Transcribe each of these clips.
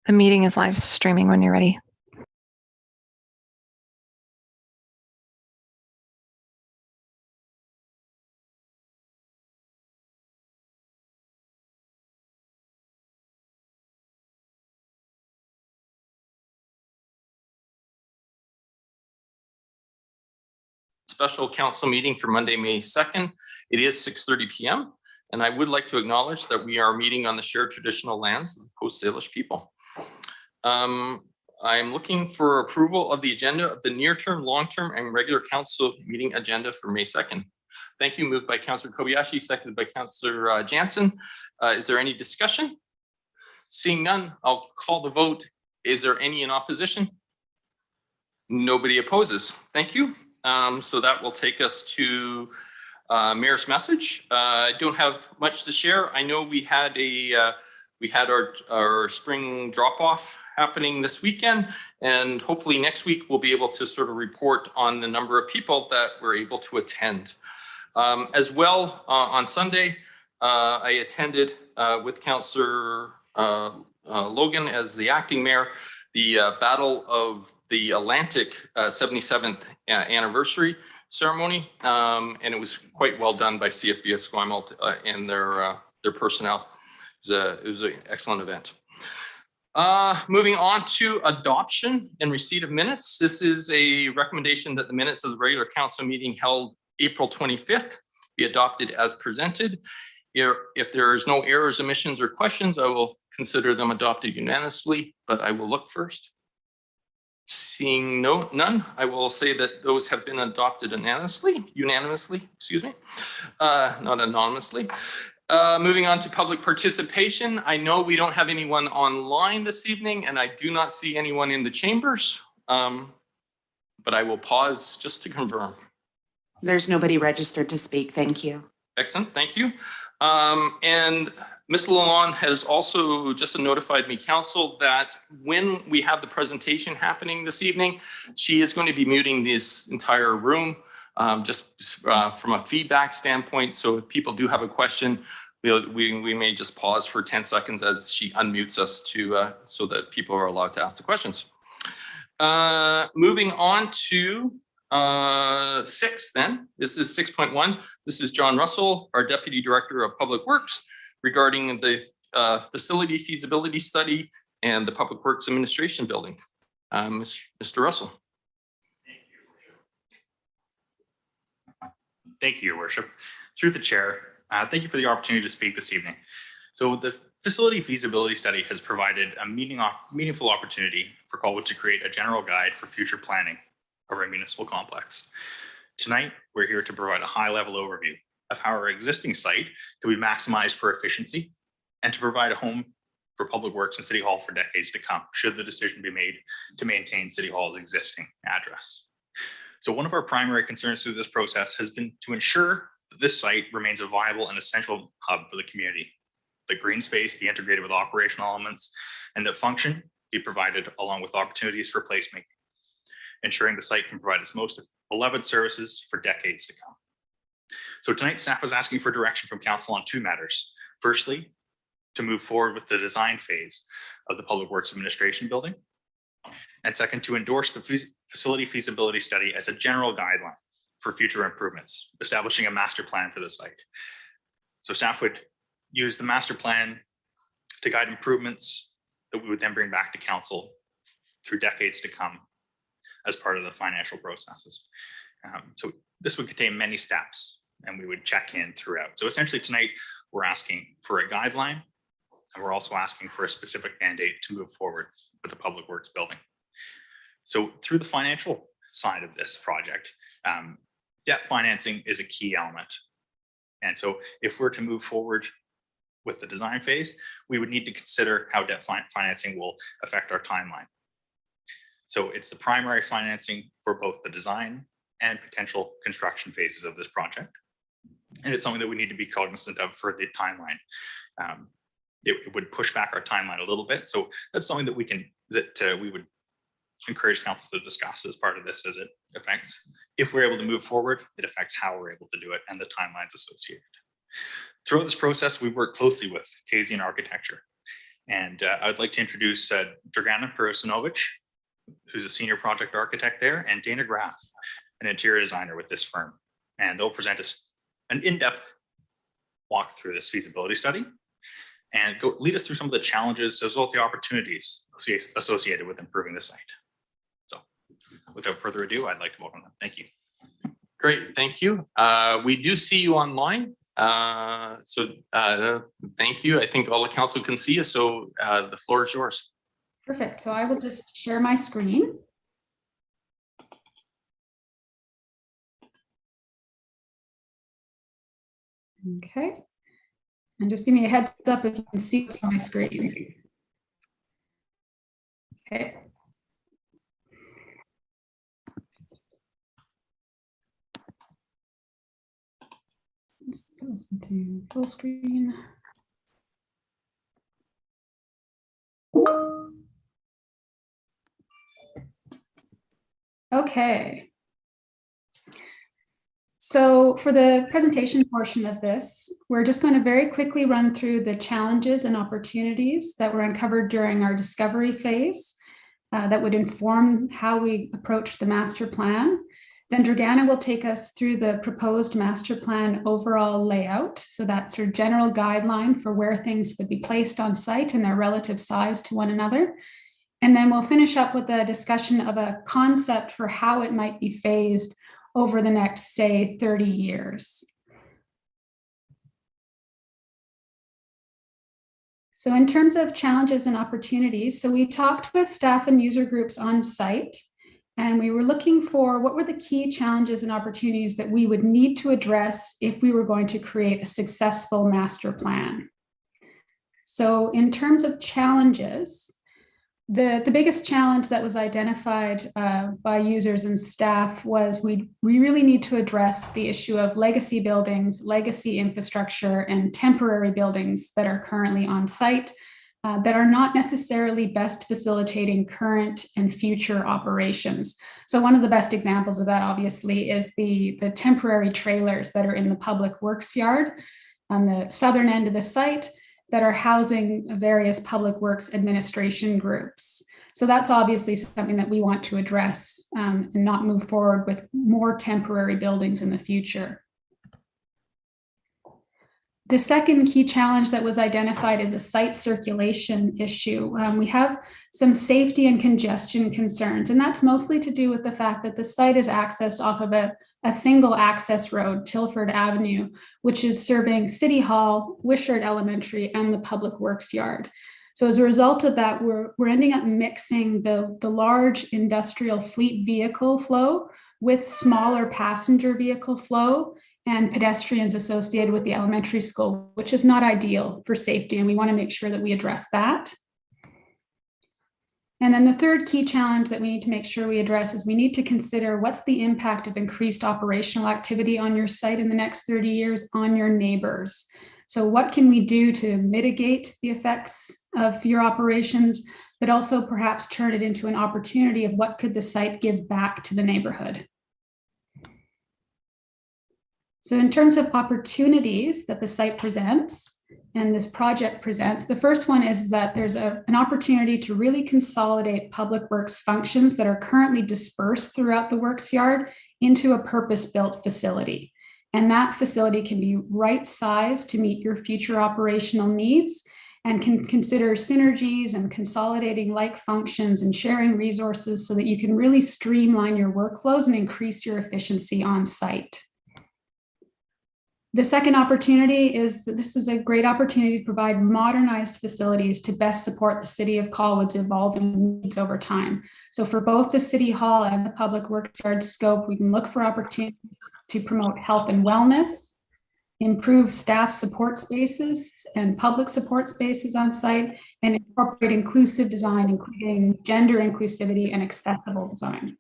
The meeting is live streaming when you're ready. Special council meeting for Monday, May 2nd. It is 6:30 p.m. and I would like to acknowledge that we are meeting on the shared traditional lands of the Coast Salish people. I'm looking for approval of the agenda of the near-term, long-term, and regular council meeting agenda for May 2nd. Thank you. Moved by Councillor Kobayashi, seconded by Councillor Jansen. Is there any discussion? Seeing none, I'll call the vote. Is there any in opposition? Nobody opposes. Thank you. So that will take us to Mayor's message. I don't have much to share. I know we had our spring drop-off happening this weekend, and hopefully next week we'll be able to sort of report on the number of people that were able to attend. As well, on Sunday, I attended with Councillor Logan as the acting mayor, the Battle of the Atlantic 77th anniversary ceremony, and it was quite well done by CFB Esquimalt and their personnel. It was an excellent event. Moving on to adoption and receipt of minutes. This is a recommendation that the minutes of the regular council meeting held April 25th be adopted as presented. If there is no errors, omissions, or questions, I will consider them adopted unanimously, but I will look first. Seeing none, I will say that those have been adopted unanimously, excuse me, not anonymously. Moving on to public participation. I know we don't have anyone online this evening, and I do not see anyone in the chambers, but I will pause just to confirm. There's nobody registered to speak. Thank you. Excellent. Thank you. And Ms. Lalonde has also just notified me, council, that when we have the presentation happening this evening, she is going to be muting this entire room just from a feedback standpoint. So if people do have a question, we may just pause for 10 seconds as she unmutes us to so that people are allowed to ask the questions. Moving on to 6 then. This is 6.1. This is John Russell, our Deputy Director of Public Works, regarding the facility feasibility study and the Public Works Administration Building. Mr. Russell. Thank you, Your Worship. Through the chair, thank you for the opportunity to speak this evening. So the facility feasibility study has provided a meaningful opportunity for Colwood to create a general guide for future planning of our municipal complex. Tonight, we're here to provide a high-level overview of how our existing site can be maximized for efficiency and to provide a home for Public Works and City Hall for decades to come, should the decision be made to maintain City Hall's existing address. So one of our primary concerns through this process has been to ensure that this site remains a viable and essential hub for the community, that green space be integrated with operational elements, and that function be provided along with opportunities for placemaking, ensuring the site can provide its most beloved services for decades to come. So tonight, staff was asking for direction from council on 2 matters. Firstly, to move forward with the design phase of the Public Works Administration Building. And second, to endorse the facility feasibility study as a general guideline for future improvements, establishing a master plan for the site. So staff would use the master plan to guide improvements that we would then bring back to council through decades to come as part of the financial processes. So this would contain many steps and we would check in throughout. So essentially tonight, we're asking for a guideline and we're also asking for a specific mandate to move forward with the Public Works building. So through the financial side of this project, debt financing is a key element. And so if we're to move forward with the design phase, we would need to consider how debt financing will affect our timeline. So it's the primary financing for both the design and potential construction phases of this project. And it's something that we need to be cognizant of for the timeline. It would push back our timeline a little bit. So that's something that we would encourage council to discuss as part of this, as it affects, if we're able to move forward, it affects how we're able to do it and the timelines associated. Throughout this process, we've worked closely with Kasian Architecture And I would like to introduce Dragana Perisinovich, who's a senior project architect there, and Dana Graff, an interior designer with this firm. And they'll present us an in-depth walk through this feasibility study and lead us through some of the challenges as well as the opportunities associated with improving the site. So without further ado, I'd like to welcome them. Thank you. Great, thank you. We do see you online. Thank you. I think all the council can see you, so the floor is yours. Perfect. So I will just share my screen. Okay. And just give me a heads up if you can see my screen. Okay. Let's go to full screen. Okay. So for the presentation portion of this, we're just going to very quickly run through the challenges and opportunities that were uncovered during our discovery phase that would inform how we approach the master plan. Then Dragana will take us through the proposed master plan overall layout. So that's her general guideline for where things would be placed on site and their relative size to one another. And then we'll finish up with a discussion of a concept for how it might be phased over the next, say, 30 years. So in terms of challenges and opportunities, so we talked with staff and user groups on site, and we were looking for what were the key challenges and opportunities that we would need to address if we were going to create a successful master plan. So in terms of challenges, the biggest challenge that was identified by users and staff was we really need to address the issue of legacy buildings, legacy infrastructure, and temporary buildings that are currently on site that are not necessarily best facilitating current and future operations. So one of the best examples of that, obviously, is the temporary trailers that are in the public works yard on the southern end of the site that are housing various public works administration groups. So that's obviously something that we want to address and not move forward with more temporary buildings in the future. The second key challenge that was identified is a site circulation issue. We have some safety and congestion concerns, and that's mostly to do with the fact that the site is accessed off of a single access road, Tilford Avenue, which is serving City Hall, Wishart Elementary, and the Public Works Yard. So as a result of that, we're ending up mixing the large industrial fleet vehicle flow with smaller passenger vehicle flow and pedestrians associated with the elementary school, which is not ideal for safety, and we want to make sure that we address that. And then the third key challenge that we need to make sure we address is we need to consider what's the impact of increased operational activity on your site in the next 30 years on your neighbors. So what can we do to mitigate the effects of your operations, but also perhaps turn it into an opportunity of what could the site give back to the neighborhood? So in terms of opportunities that the site presents and this project presents, the first one is that there's an opportunity to really consolidate public works functions that are currently dispersed throughout the works yard into a purpose-built facility. And that facility can be right-sized to meet your future operational needs and can consider synergies and consolidating like functions and sharing resources so that you can really streamline your workflows and increase your efficiency on site. The second opportunity is that this is a great opportunity to provide modernized facilities to best support the City of Colwood's evolving needs over time. So for both the City Hall and the Public Works Yard scope, we can look for opportunities to promote health and wellness, improve staff support spaces and public support spaces on site, and incorporate inclusive design, including gender inclusivity and accessible design.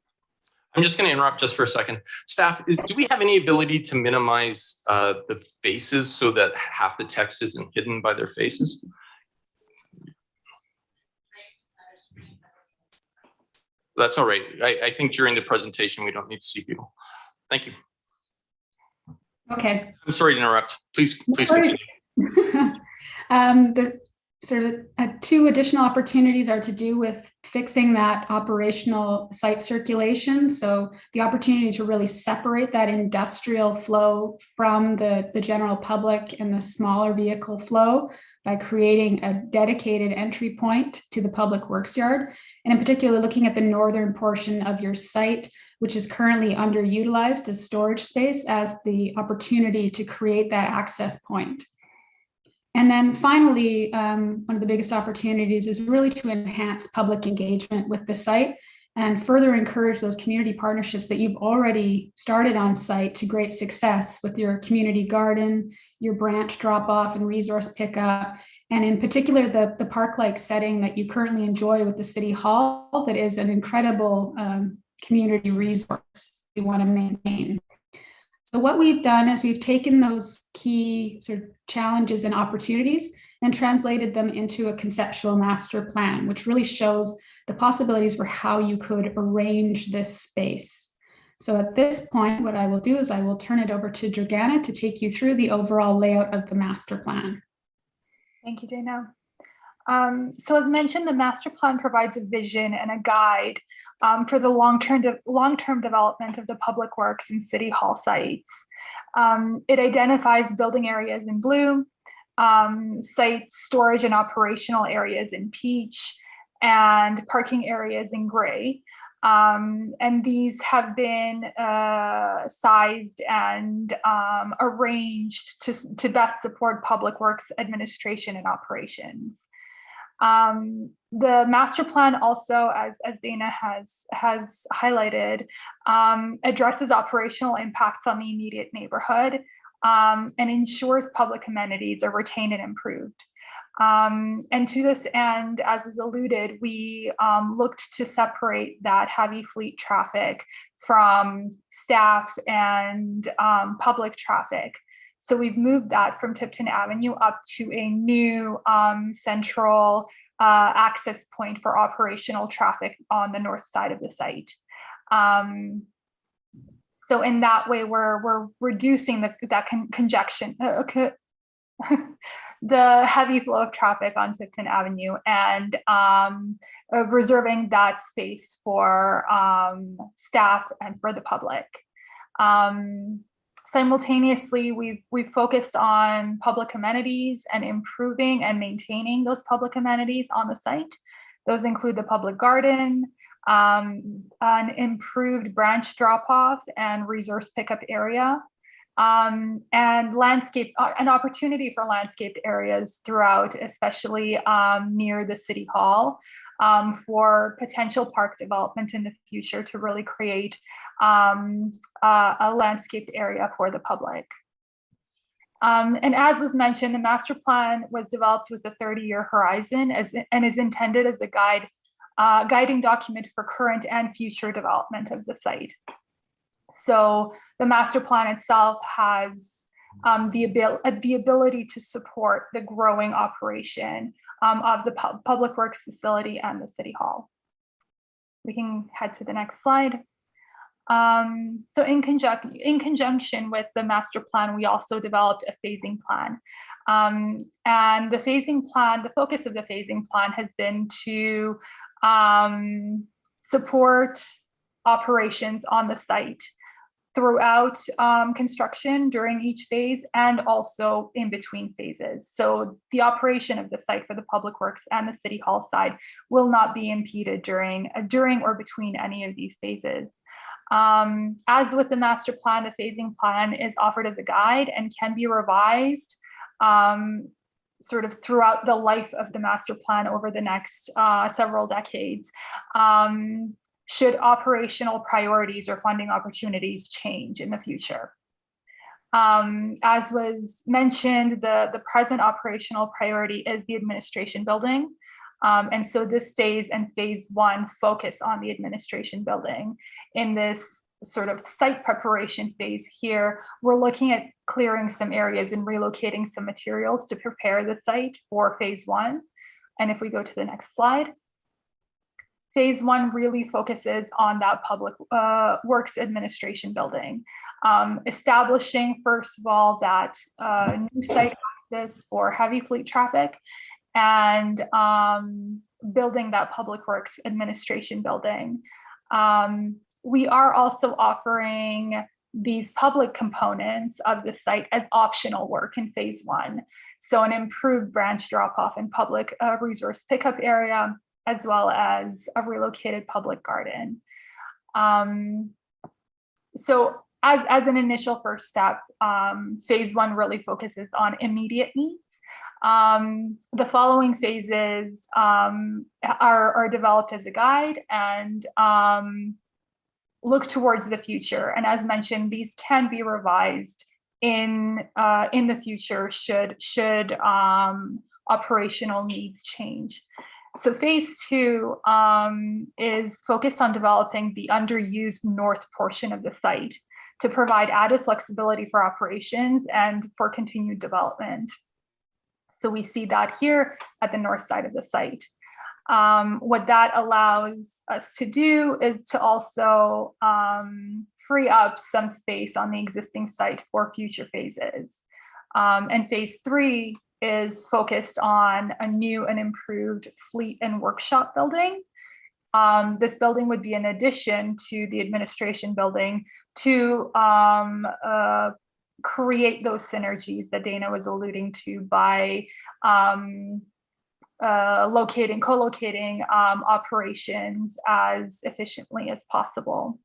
I'm just going to interrupt just for a second. Staff, do we have any ability to minimize the faces so that half the text isn't hidden by their faces? That's all right. I think during the presentation, we don't need to see people. Thank you. Okay. I'm sorry to interrupt. Please continue. sort of two additional opportunities are to do with fixing that operational site circulation. So the opportunity to really separate that industrial flow from the general public and the smaller vehicle flow by creating a dedicated entry point to the public works yard. And in particular, looking at the northern portion of your site, which is currently underutilized as storage space, as the opportunity to create that access point. And then finally, one of the biggest opportunities is really to enhance public engagement with the site and further encourage those community partnerships that you've already started on site to great success with your community garden, your branch drop off and resource pickup, and in particular, the park-like setting that you currently enjoy with the City Hall that is an incredible community resource we want to maintain. So what we've done is we've taken those key sort of challenges and opportunities and translated them into a conceptual master plan, which really shows the possibilities for how you could arrange this space. So at this point, what I will do is I will turn it over to Dragana to take you through the overall layout of the master plan. Thank you, Dana. So as mentioned, the master plan provides a vision and a guide for the long-term development of the public works and City Hall sites. It identifies building areas in blue, site storage and operational areas in peach, and parking areas in gray. And these have been sized and arranged to best support public works administration and operations. The master plan also, as Dana has highlighted, addresses operational impacts on the immediate neighborhood and ensures public amenities are retained and improved. And to this end, as is alluded, we looked to separate that heavy fleet traffic from staff and public traffic. So we've moved that from Tipton Avenue up to a new central access point for operational traffic on the north side of the site. So in that way, we're reducing that congestion, the heavy flow of traffic on Tipton Avenue, and reserving that space for staff and for the public. Simultaneously, we've focused on public amenities and improving and maintaining those public amenities on the site. Those include the public garden, an improved branch drop-off and resource pickup area, and an opportunity for landscaped areas throughout, especially near the City Hall, for potential park development in the future to really create a landscaped area for the public. And as was mentioned, the master plan was developed with a 30-year horizon and is intended as a guiding document for current and future development of the site. So the master plan itself has the ability to support the growing operation of the public works facility and the City Hall. We can head to the next slide. So in conjunction with the master plan, we also developed a phasing plan. And the phasing plan, the focus of the phasing plan has been to support operations on the site throughout construction during each phase and also in between phases. So the operation of the site for the public works and the City Hall side will not be impeded during or between any of these phases. As with the master plan, the phasing plan is offered as a guide and can be revised sort of throughout the life of the master plan over the next several decades, should operational priorities or funding opportunities change in the future. As was mentioned, the present operational priority is the administration building. And so this phase and phase one focus on the administration building. In this sort of site preparation phase here, we're looking at clearing some areas and relocating some materials to prepare the site for phase one. And if we go to the next slide, phase one really focuses on that public works administration building, establishing, first of all, that new site access for heavy fleet traffic, and building that Public Works Administration building. We are also offering these public components of the site as optional work in phase 1. So an improved branch drop-off and public resource pickup area, as well as a relocated public garden. So as an initial first step, phase 1 really focuses on immediate needs. The following phases are developed as a guide and look towards the future. And as mentioned, these can be revised in the future should operational needs change. So phase 2 is focused on developing the underused north portion of the site to provide added flexibility for operations and for continued development. So we see that here at the north side of the site. What that allows us to do is to also free up some space on the existing site for future phases. And phase 3 is focused on a new and improved fleet and workshop building. This building would be an addition to the administration building to create those synergies that Dana was alluding to by co-locating operations as efficiently as possible.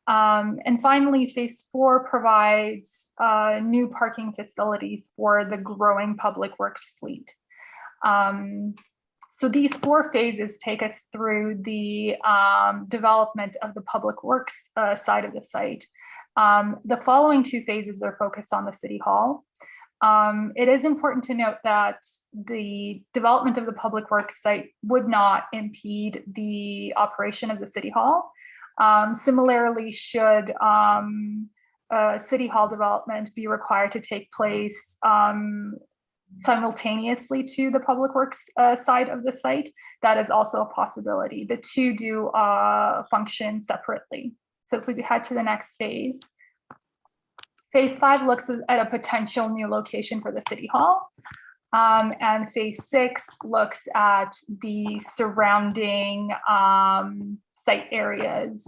And finally, phase 4 provides new parking facilities for the growing public works fleet. So these 4 phases take us through the development of the public works side of the site. The following 2 phases are focused on the City Hall. It is important to note that the development of the public works site would not impede the operation of the City Hall. Similarly, should City Hall development be required to take place simultaneously to the public works side of the site, that is also a possibility. The 2 do function separately. So if we head to the next phase, phase 5 looks at a potential new location for the City Hall. And phase 6 looks at the surrounding site areas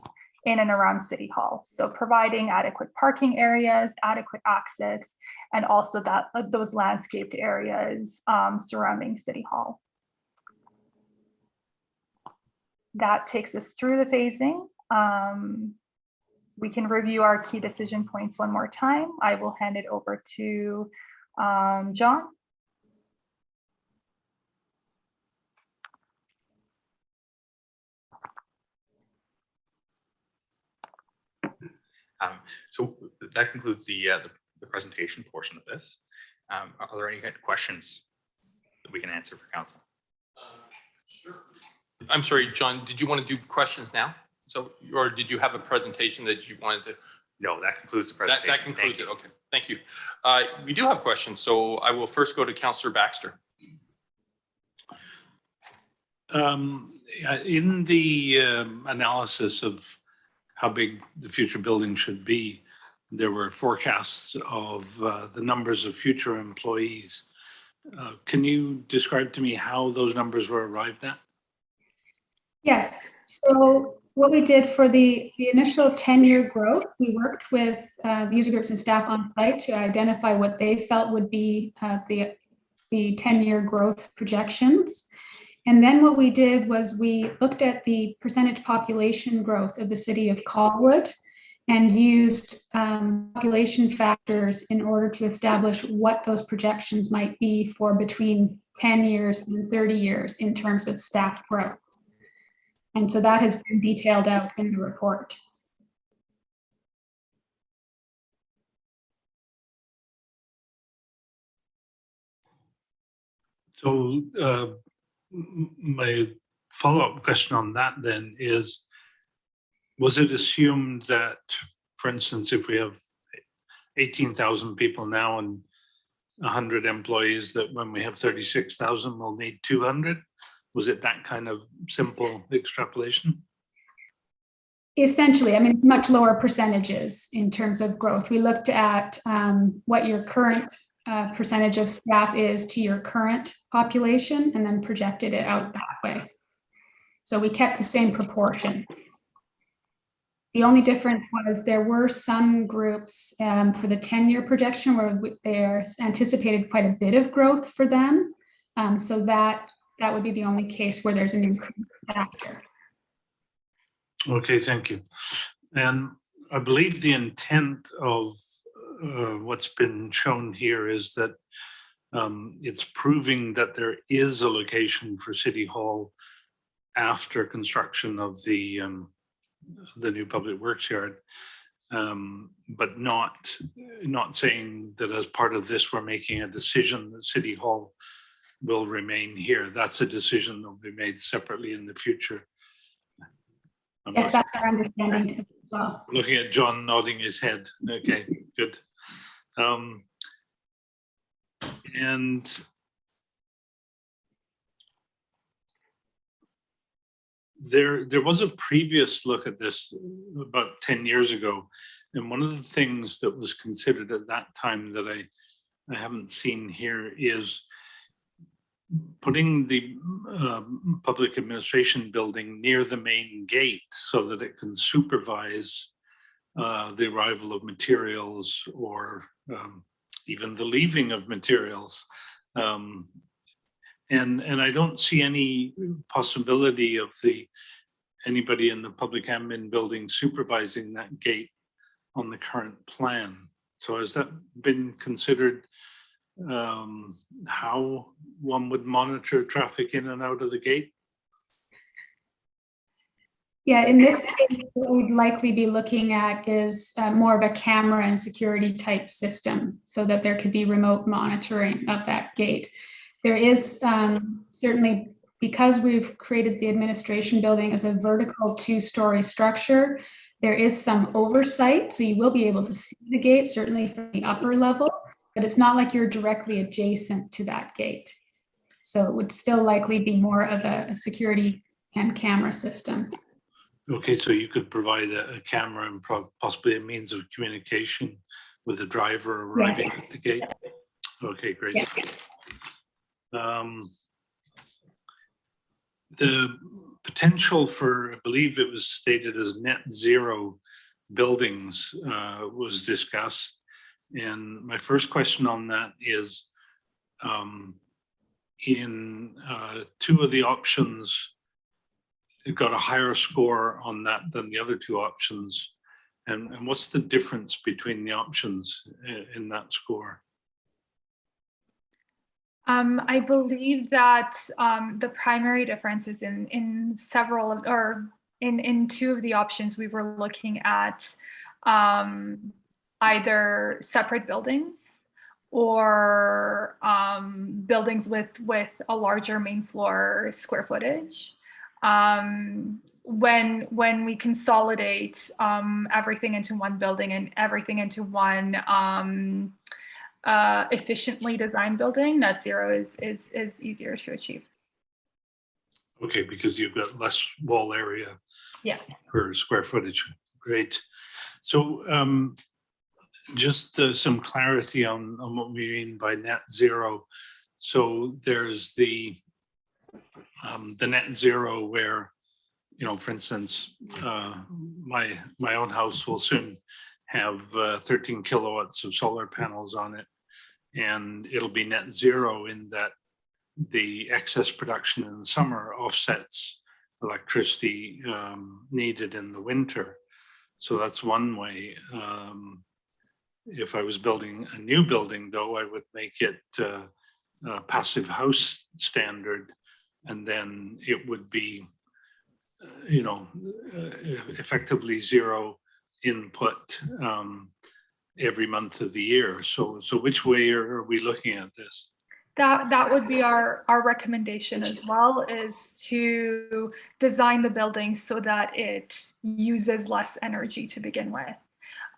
in and around City Hall. So providing adequate parking areas, adequate access, and also those landscaped areas surrounding City Hall. That takes us through the phasing. We can review our key decision points one more time. I will hand it over to John. So that concludes the presentation portion of this. Are there any questions that we can answer for council? Sure. I'm sorry, John, did you want to do questions now? So, or did you have a presentation that you wanted to? No, that concludes the presentation. That concludes it. Okay, thank you. We do have questions, so I will first go to Councillor Baxter. In the analysis of how big the future building should be, there were forecasts of the numbers of future employees. Can you describe to me how those numbers were arrived at? Yes. So what we did for the initial 10-year growth, we worked with user groups and staff on site to identify what they felt would be the 10-year growth projections. And then what we did was we looked at the percentage population growth of the city of Colwood and used population factors in order to establish what those projections might be for between 10 years and 30 years in terms of staff growth. And so that has been detailed out in the report. So my follow-up question on that then is, was it assumed that, for instance, if we have 18,000 people now and 100 employees, that when we have 36,000, we'll need 200? Was it that kind of simple extrapolation? Essentially, I mean, it's much lower percentages in terms of growth. We looked at what your current percentage of staff is to your current population and then projected it out that way. So we kept the same proportion. The only difference was there were some groups for the 10-year projection where they anticipated quite a bit of growth for them. So that would be the only case where there's an increase factor. Okay, thank you. And I believe the intent of what's been shown here is that it's proving that there is a location for City Hall after construction of the new public works yard, but not saying that as part of this we're making a decision that City Hall will remain here. That's a decision that will be made separately in the future. Yes, that's our understanding as well. Looking at John nodding his head. Okay, good. And there was a previous look at this about 10 years ago. And one of the things that was considered at that time that I haven't seen here is putting the public administration building near the main gate so that it can supervise the arrival of materials or even the leaving of materials. And I don't see any possibility of anybody in the public admin building supervising that gate on the current plan. So has that been considered, how one would monitor traffic in and out of the gate? Yeah, in this case, what we'd likely be looking at is more of a camera and security type system so that there could be remote monitoring of that gate. There is certainly, because we've created the administration building as a vertical 2-story structure, there is some oversight. So you will be able to see the gate, certainly from the upper level, but it's not like you're directly adjacent to that gate. So it would still likely be more of a security and camera system. Okay, so you could provide a camera and possibly a means of communication with the driver arriving at the gate. Okay, great. Yeah. The potential for, I believe it was stated as net zero buildings was discussed. And my first question on that is, in 2 of the options, it got a higher score on that than the other 2 options. And what's the difference between the options in that score? I believe that the primary difference is in several of, or in 2 of the options we were looking at either separate buildings or buildings with a larger main floor square footage. When we consolidate everything into one building and everything into one efficiently designed building, net zero is easier to achieve. Okay, because you've got less wall area per square footage. Great. So just some clarity on what we mean by net zero. So there's the net zero where, you know, for instance, my own house will soon have 13 kilowatts of solar panels on it, and it'll be net zero in that the excess production in the summer offsets electricity needed in the winter. So that's one way. If I was building a new building, though, I would make it a passive house standard, and then it would be, you know, effectively zero input every month of the year. So which way are we looking at this? That would be our recommendation as well, is to design the building so that it uses less energy to begin with.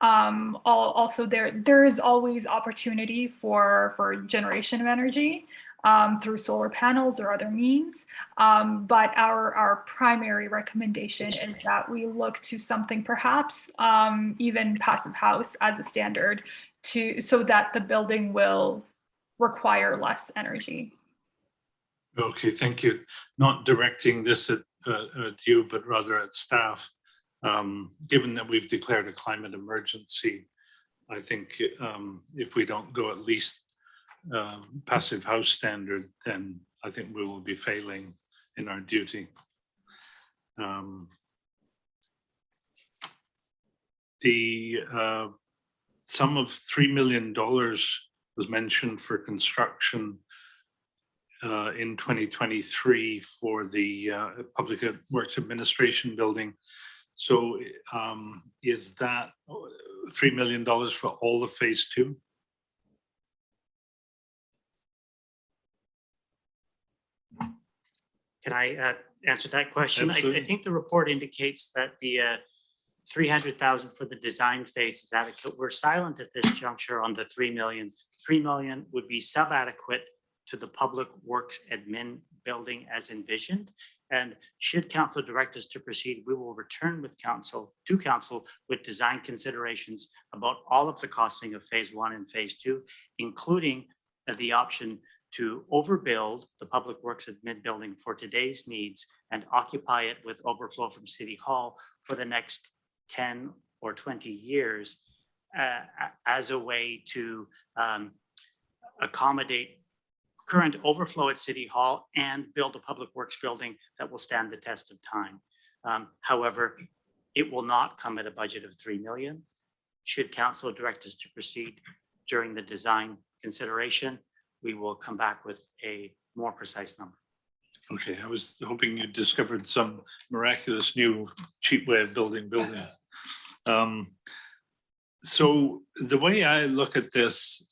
Also, there is always opportunity for generation of energy through solar panels or other means. But our primary recommendation is that we look to something perhaps even passive house as a standard so that the building will require less energy. Okay, thank you. Not directing this at you, but rather at staff. Given that we've declared a climate emergency, I think if we don't go at least passive house standard, then I think we will be failing in our duty. The sum of $3 million was mentioned for construction in 2023 for the Public Works Administration building. So is that $3 million for all of phase 2? Can I answer that question? I Absolutely. think the report indicates that the 300,000 for the design phase is adequate. We're silent at this juncture on the 3 million. 3 million would be sub-adequate to the Public Works admin building as envisioned. And should council direct us to proceed, we will return with council with design considerations about all of the costing of phase 1 and phase 2, including the option to overbuild the Public Works admin building for today's needs and occupy it with overflow from City Hall for the next 10 or 20 years as a way to accommodate current overflow at City Hall and build a Public Works building that will stand the test of time. However, it will not come at a budget of 3 million. Should council direct us to proceed during the design consideration, we will come back with a more precise number. Okay, I was hoping you discovered some miraculous new cheap way of building buildings. So the way I look at this,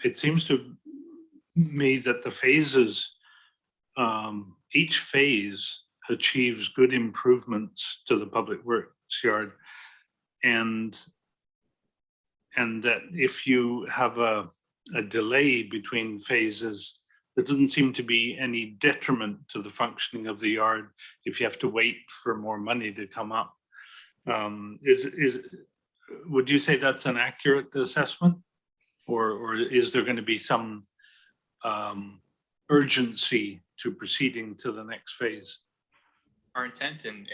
it seems to me that the phases, each phase achieves good improvements to the Public Works yard, and that if you have a delay between phases, there doesn't seem to be any detriment to the functioning of the yard if you have to wait for more money to come up. Would you say that's an accurate assessment, or is there going to be some urgency to proceeding to the next phase? Our intent in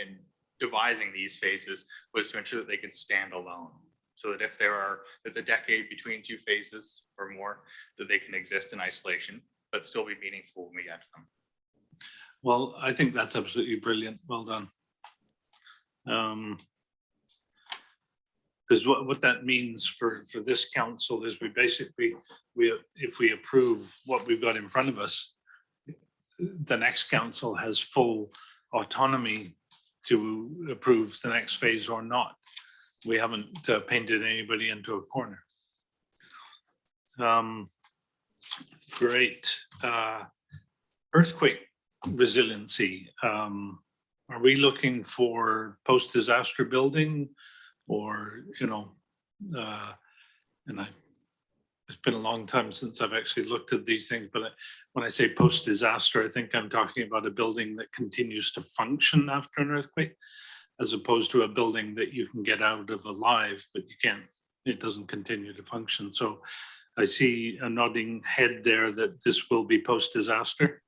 devising these phases was to ensure that they could stand alone, so that if there's a decade between two phases or more, that they can exist in isolation, but still be meaningful when we get to them. Well, I think that's absolutely brilliant. Well done. Because what that means for this council is if we approve what we've got in front of us, the next council has full autonomy to approve the next phase or not. We haven't painted anybody into a corner. Great. Earthquake resiliency. Are we looking for post-disaster building, or, it's been a long time since I've actually looked at these things, but when I say post-disaster, I think I'm talking about a building that continues to function after an earthquake, as opposed to a building that you can get out of alive, but it doesn't continue to function. So I see a nodding head there that this will be post-disaster.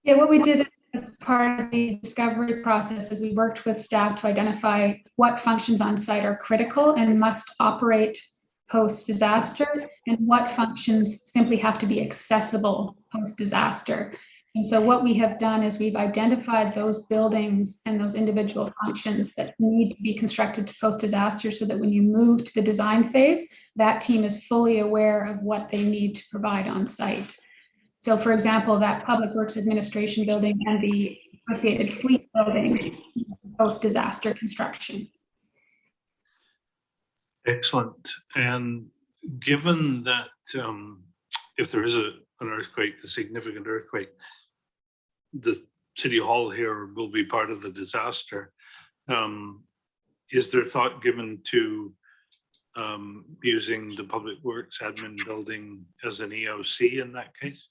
Yeah, what we did as part of the discovery process is we worked with staff to identify what functions on site are critical and must operate post-disaster, and what functions simply have to be accessible post-disaster. And so what we have done is we've identified those buildings and those individual functions that need to be constructed to post-disaster, so that when you move to the design phase, that team is fully aware of what they need to provide on site. So for example, that Public Works Administration building and the associated fleet building, post-disaster construction. Excellent. And given that if there is an earthquake, a significant earthquake, the City Hall here will be part of the disaster. Is there thought given to using the Public Works admin building as an EOC in that case?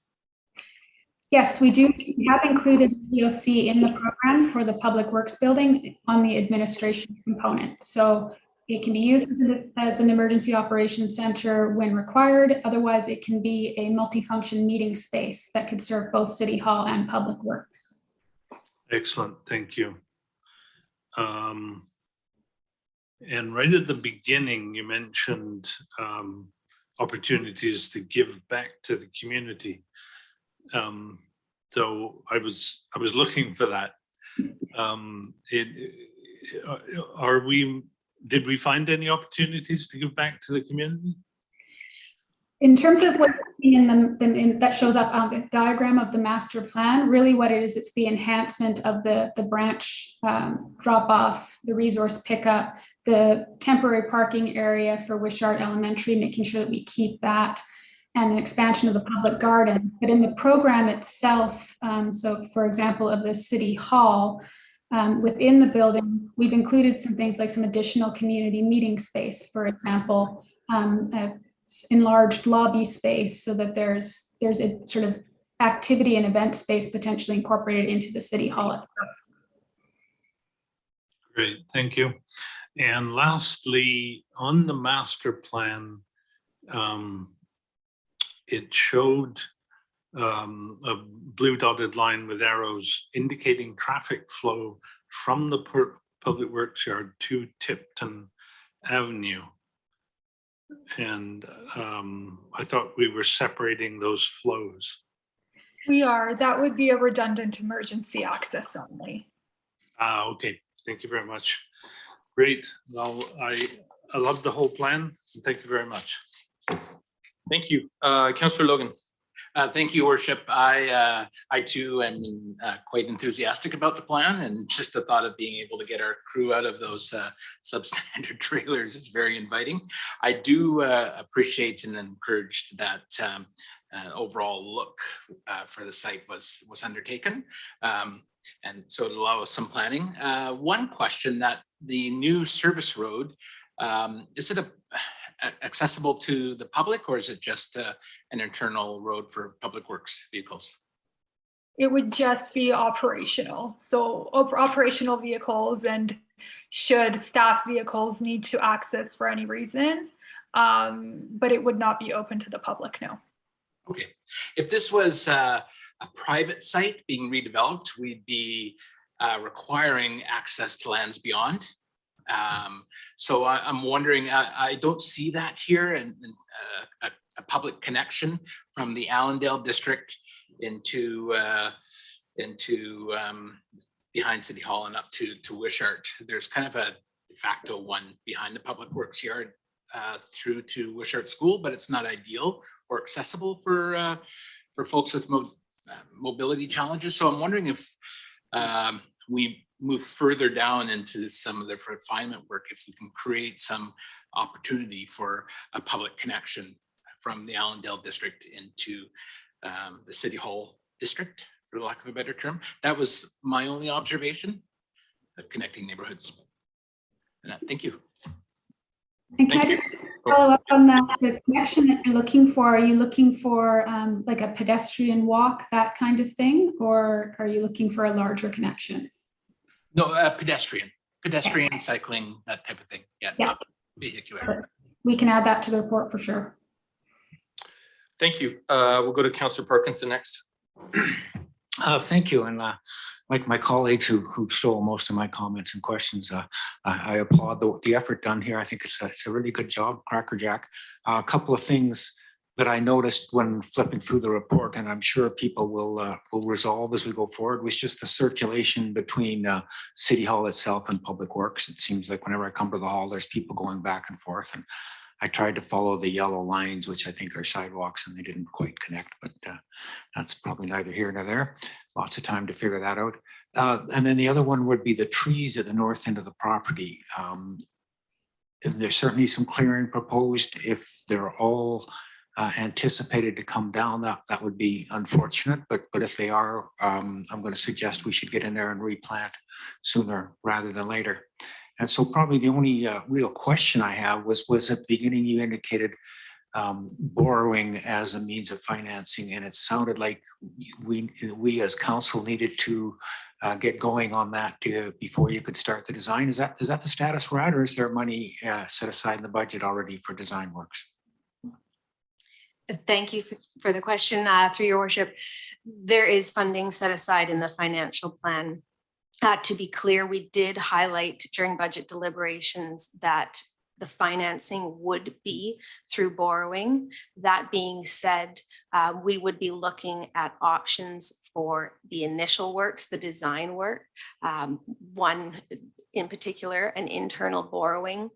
Yes, we do. We have included EOC in the program for the Public Works building on the administration component. So It can be used as an emergency operations center when required. Otherwise, it can be a multifunction meeting space that could serve both City Hall and Public Works. Excellent, thank you. And right at the beginning, you mentioned opportunities to give back to the community. So I was looking for that. Did we find any opportunities to give back to the community? In terms of what's in that shows up on the diagram of the master plan, really what it is, it's the enhancement of the branch drop off, the resource pickup, the temporary parking area for Wishart Elementary, making sure that we keep that, and an expansion of the public garden. But in the program itself, so for example, of the City Hall, within the building, we've included some things like some additional community meeting space, for example, enlarged lobby space, so that there's a sort of activity and event space potentially incorporated into the City Hall. Great, thank you. And lastly, on the master plan, it showed a blue dotted line with arrows indicating traffic flow from the Public Works yard to Tipton Avenue. And I thought we were separating those flows. We are. That would be a redundant emergency access only. Okay, thank you very much. Great. Well, I love the whole plan. Thank you very much. Thank you. Councillor Logan. Thank you, Worship. I too am quite enthusiastic about the plan, and just the thought of being able to get our crew out of those substandard trailers is very inviting. I do appreciate and encourage that overall look for the site was undertaken, and so it allows some planning. One question: that the new service road, is it accessible to the public, or is it just an internal road for Public Works vehicles? It would just be operational. So operational vehicles, and should staff vehicles need to access for any reason, but it would not be open to the public, no. Okay. If this was a private site being redeveloped, we'd be requiring access to lands beyond. So I'm wondering, I don't see that here, and a public connection from the Allendale district into behind City Hall and up to Wishart. There's kind of a de facto one behind the Public Works yard through to Wishart School, but it's not ideal or accessible for folks with mobility challenges. So I'm wondering if we move further down into some of the refinement work, if we can create some opportunity for a public connection from the Allendale district into the City Hall district, for the lack of a better term. That was my only observation of connecting neighborhoods. And thank you. And can I just follow up on that? The connection that you're looking for, are you looking for like a pedestrian walk, that kind of thing? Or are you looking for a larger connection? No, pedestrian, cycling, that type of thing. Yeah, not vehicular. We can add that to the report for sure. Thank you. We'll go to Councillor Parkinson next. Thank you. And like my colleagues who stole most of my comments and questions, I applaud the effort done here. I think it's a really good job, Cracker Jack. A couple of things that I noticed when flipping through the report, and I'm sure people will resolve as we go forward, was just the circulation between City Hall itself and Public Works. It seems like whenever I come to the hall, there's people going back and forth, and I tried to follow the yellow lines, which I think are sidewalks, and they didn't quite connect, but that's probably neither here nor there. Lots of time to figure that out. And then the other one would be the trees at the north end of the property. There's certainly some clearing proposed. If they're all anticipated to come down, that would be unfortunate, but if they are, I'm going to suggest we should get in there and replant sooner rather than later. And so probably the only real question I have was at the beginning you indicated borrowing as a means of financing, and it sounded like we as council needed to get going on that before you could start the design? Is that the status we're at, or is there money set aside in the budget already for design works? Thank you for the question, through your worship. There is funding set aside in the financial plan. To be clear, we did highlight during budget deliberations that the financing would be through borrowing. That being said, we would be looking at options for the initial works, the design work. One in particular, an internal borrowing.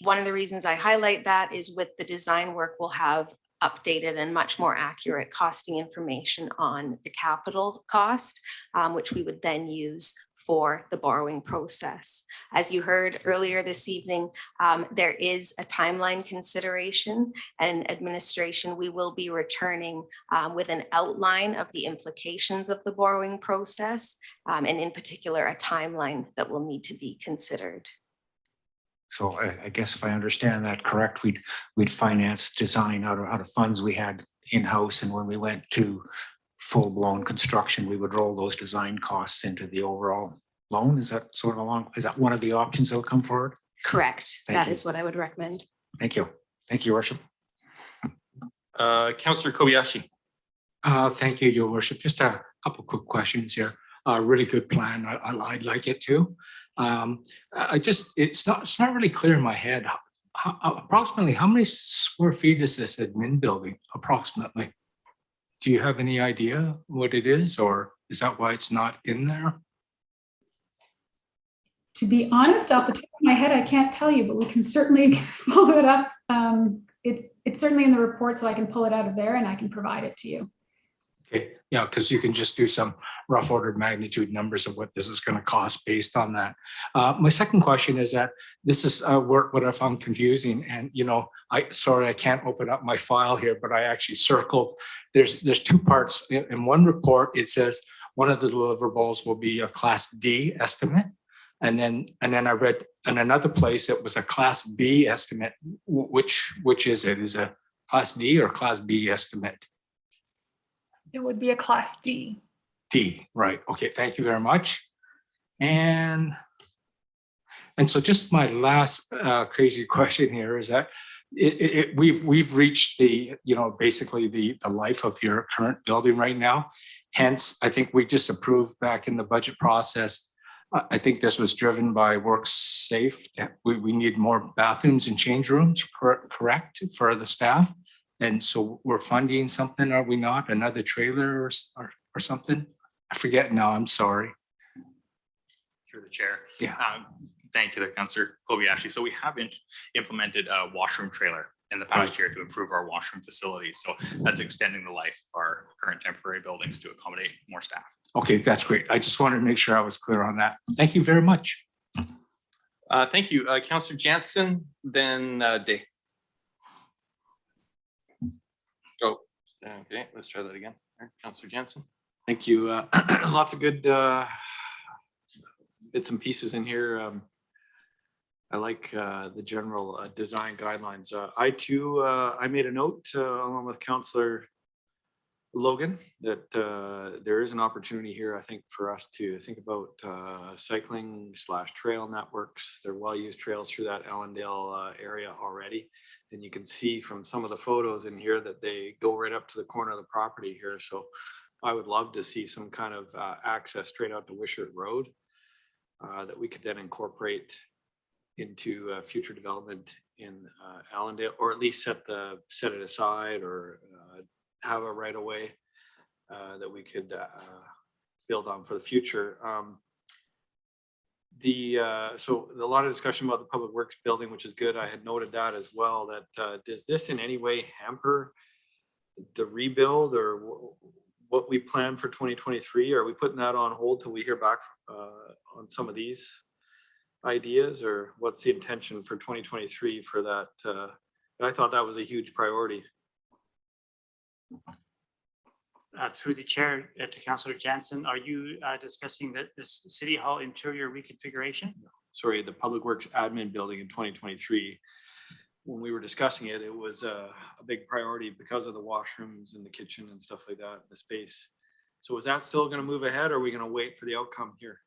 One of the reasons I highlight that is with the design work, we'll have updated and much more accurate costing information on the capital cost, which we would then use for the borrowing process. As you heard earlier this evening, there is a timeline consideration, and administration, we will be returning with an outline of the implications of the borrowing process, and in particular, a timeline that will need to be considered. So I guess if I understand that correct, we'd finance design out of funds we had in-house, and when we went to full-blown construction, we would roll those design costs into the overall loan. Is that sort of is that one of the options that'll come forward? Correct. Thank That you. is what I would recommend. Thank you. Thank you, Worship. Councillor Kobayashi. Thank you, Your Worship. Just a couple quick questions here. A really good plan. I'd like it too. It's not really clear in my head. Approximately how many square feet is this admin building approximately? Do you have any idea what it is, or is that why it's not in there? To be honest, off the top of my head, I can't tell you, but we can certainly follow it up. It's certainly in the report, so I can pull it out of there and I can provide it to you. Okay, yeah, because you can just do some rough order of magnitude numbers of what this is going to cost based on that. My second question is that this is what I found confusing, and sorry I can't open up my file here, but I actually circled. There's two parts. In one report, it says one of the deliverables will be a Class D estimate, and then I read in another place it was a Class B estimate. Which is it? Is it a Class D or Class B estimate? It would be a Class D. D, right. Okay, thank you very much. And so just my last crazy question here is that we've reached the, basically the life of your current building right now. Hence, I think we just approved back in the budget process. I think this was driven by WorkSafe. We need more bathrooms and change rooms, correct, for the staff. And so we're funding something, are we not? Another trailer or something? I forget now, I'm sorry. Through the chair. Yeah. Thank you, Councillor Kobayashi. So we haven't implemented a washroom trailer in the past year to improve our washroom facilities. So that's extending the life of our current temporary buildings to accommodate more staff. Okay, that's great. I just wanted to make sure I was clear on that. Thank you very much. Thank you. Councillor Jansen, then Day. Oh, okay, let's try that again. Councillor Jansen. Thank you. Lots of good bits and pieces in here. I like the general design guidelines. I made a note along with Councillor Logan that there is an opportunity here, I think, for us to think about cycling/trail networks. There are well-used trails through that Ellendale area already. And you can see from some of the photos in here that they go right up to the corner of the property here. So I would love to see some kind of access straight out to Wishart Road that we could then incorporate into future development in Allendale, or at least set it aside, or have a right of way that we could build on for the future. So a lot of discussion about the Public Works building, which is good. I had noted that as well, that does this in any way hamper the rebuild or what we plan for 2023? Are we putting that on hold till we hear back on some of these ideas, or what's the intention for 2023 for that? I thought that was a huge priority. Through the chair to Councillor Jansen, are you discussing this City Hall interior reconfiguration? Sorry, the Public Works admin building in 2023. When we were discussing it, it was a big priority because of the washrooms and the kitchen and stuff like that, the space. So is that still gonna move ahead, or are we gonna wait for the outcome here?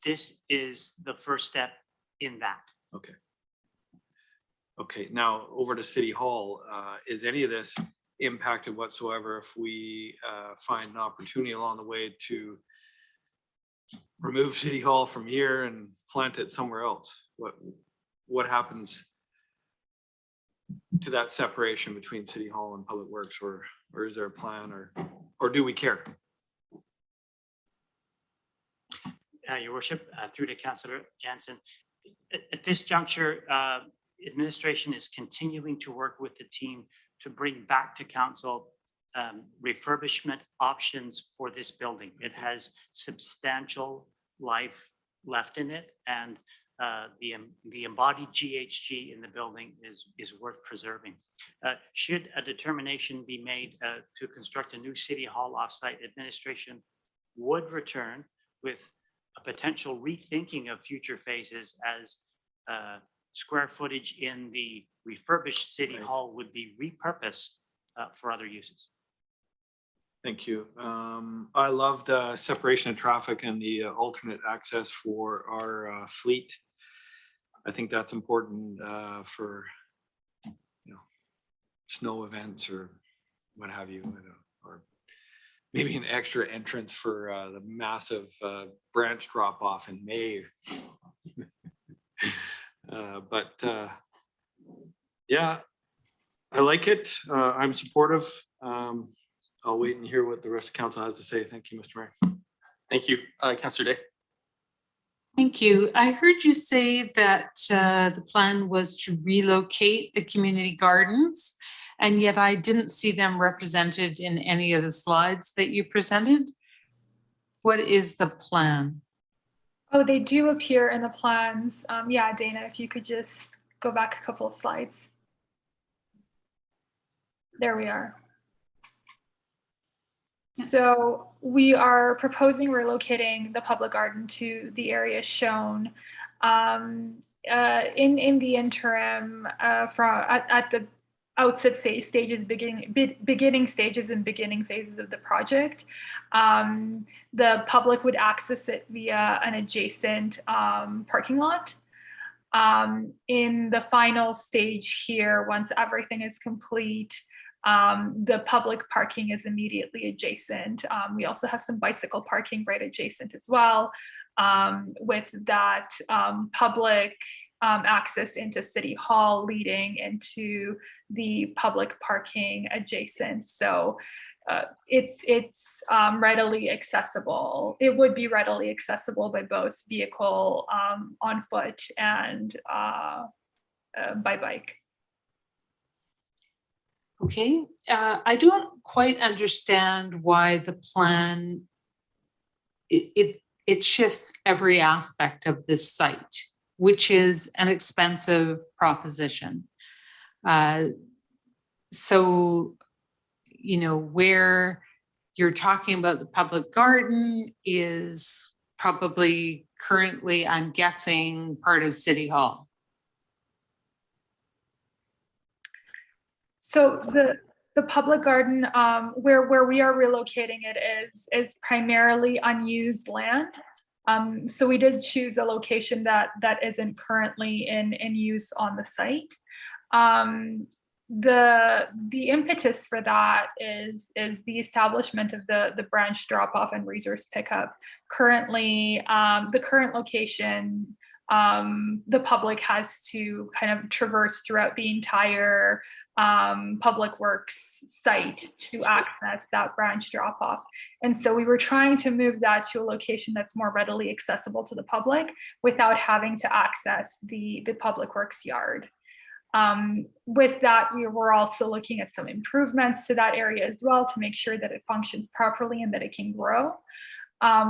This is the first step in that. Okay. Okay, now over to City Hall, is any of this impacted whatsoever if we find an opportunity along the way to remove City Hall from here and plant it somewhere else? What happens to that separation between City Hall and Public Works, or is there a plan, or do we care? Your worship, through to Councillor Jansen. At this juncture, administration is continuing to work with the team to bring back to council refurbishment options for this building. It has substantial life left in it, and the embodied GHG in the building is worth preserving. Should a determination be made to construct a new City Hall offsite, administration would return with a potential rethinking of future phases as square footage in the refurbished City Hall would be repurposed for other uses. Thank you. I love the separation of traffic and the alternate access for our fleet. I think that's important for, snow events or what have you, or maybe an extra entrance for the massive branch drop off in May. Yeah, I like it. I'm supportive. I'll wait and hear what the rest of council has to say. Thank you, Mr. Mayor. Thank you. Councillor Day. Thank you. I heard you say that the plan was to relocate the community gardens, and yet I didn't see them represented in any of the slides that you presented. What is the plan? Oh, they do appear in the plans. Yeah, Dana, if you could just go back a couple of slides. There we are. So we are proposing relocating the public garden to the area shown in the interim at the outset stages, beginning stages and beginning phases of the project. The public would access it via an adjacent parking lot. In the final stage here, once everything is complete, the public parking is immediately adjacent. We also have some bicycle parking right adjacent as well, with that public access into City Hall leading into the public parking adjacent. So it's readily accessible. It would be readily accessible by both vehicle on foot and by bike. Okay, I don't quite understand why the plan, it shifts every aspect of this site, which is an expensive proposition. So, where you're talking about the public garden is probably currently, I'm guessing, part of City Hall. So the public garden, where we are relocating it is primarily unused land. So we did choose a location that isn't currently in use on the site. The impetus for that is the establishment of the branch drop off and resource pickup. Currently, the current location, the public has to kind of traverse throughout the entire public works site to access that branch drop off. And so we were trying to move that to a location that's more readily accessible to the public without having to access the public works yard. With that, we were also looking at some improvements to that area as well to make sure that it functions properly and that it can grow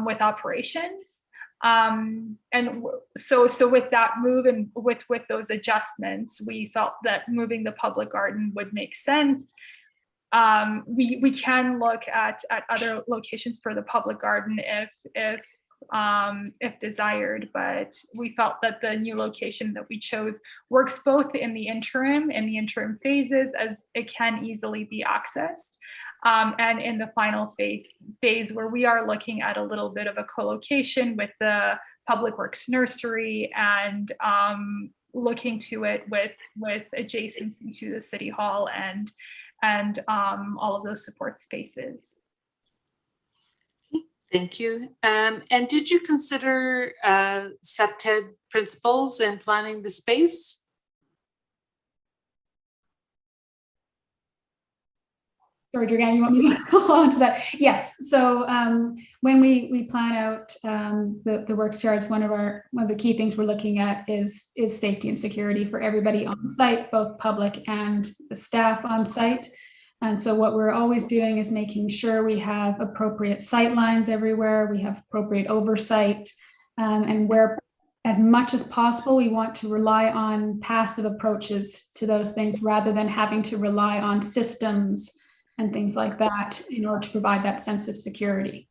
with operations. And so with that move and with those adjustments, we felt that moving the public garden would make sense. We can look at other locations for the public garden if desired, but we felt that the new location that we chose works both in the interim phases, as it can easily be accessed, And in the final phase where we are looking at a little bit of a co-location with the Public Works Nursery and looking to it with adjacency to the City Hall and all of those support spaces. Thank you. And did you consider CEPTED principles in planning the space? Sorry, Dragana, you want me to go on to that? Yes. So when we plan out the works yards, one of the key things we're looking at is safety and security for everybody on site, both public and the staff on site. And so what we're always doing is making sure we have appropriate sight lines everywhere, we have appropriate oversight, and where as much as possible, we want to rely on passive approaches to those things rather than having to rely on systems and things like that in order to provide that sense of security.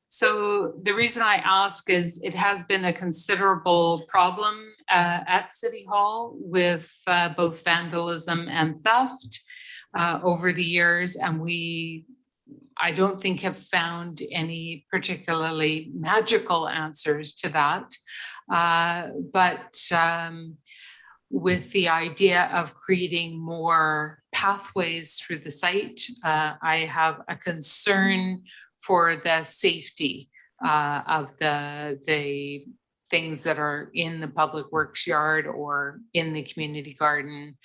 So the reason I ask is it has been a considerable problem at City Hall with both vandalism and theft over the years. And I don't think have found any particularly magical answers to that. With the idea of creating more pathways through the site, I have a concern for the safety of the things that are in the Public Works yard or in the community garden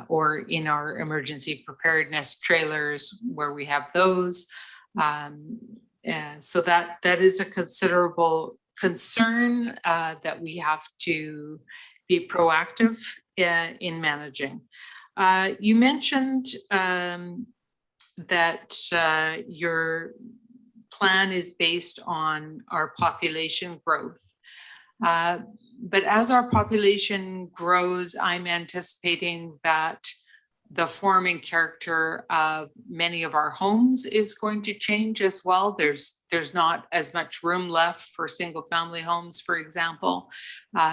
or in our emergency preparedness trailers where we have those. And so that is a considerable concern that we have to be proactive in managing. You mentioned that your plan is based on our population growth. But as our population grows, I'm anticipating that the form and character of many of our homes is going to change as well. There's not as much room left for single family homes, for example.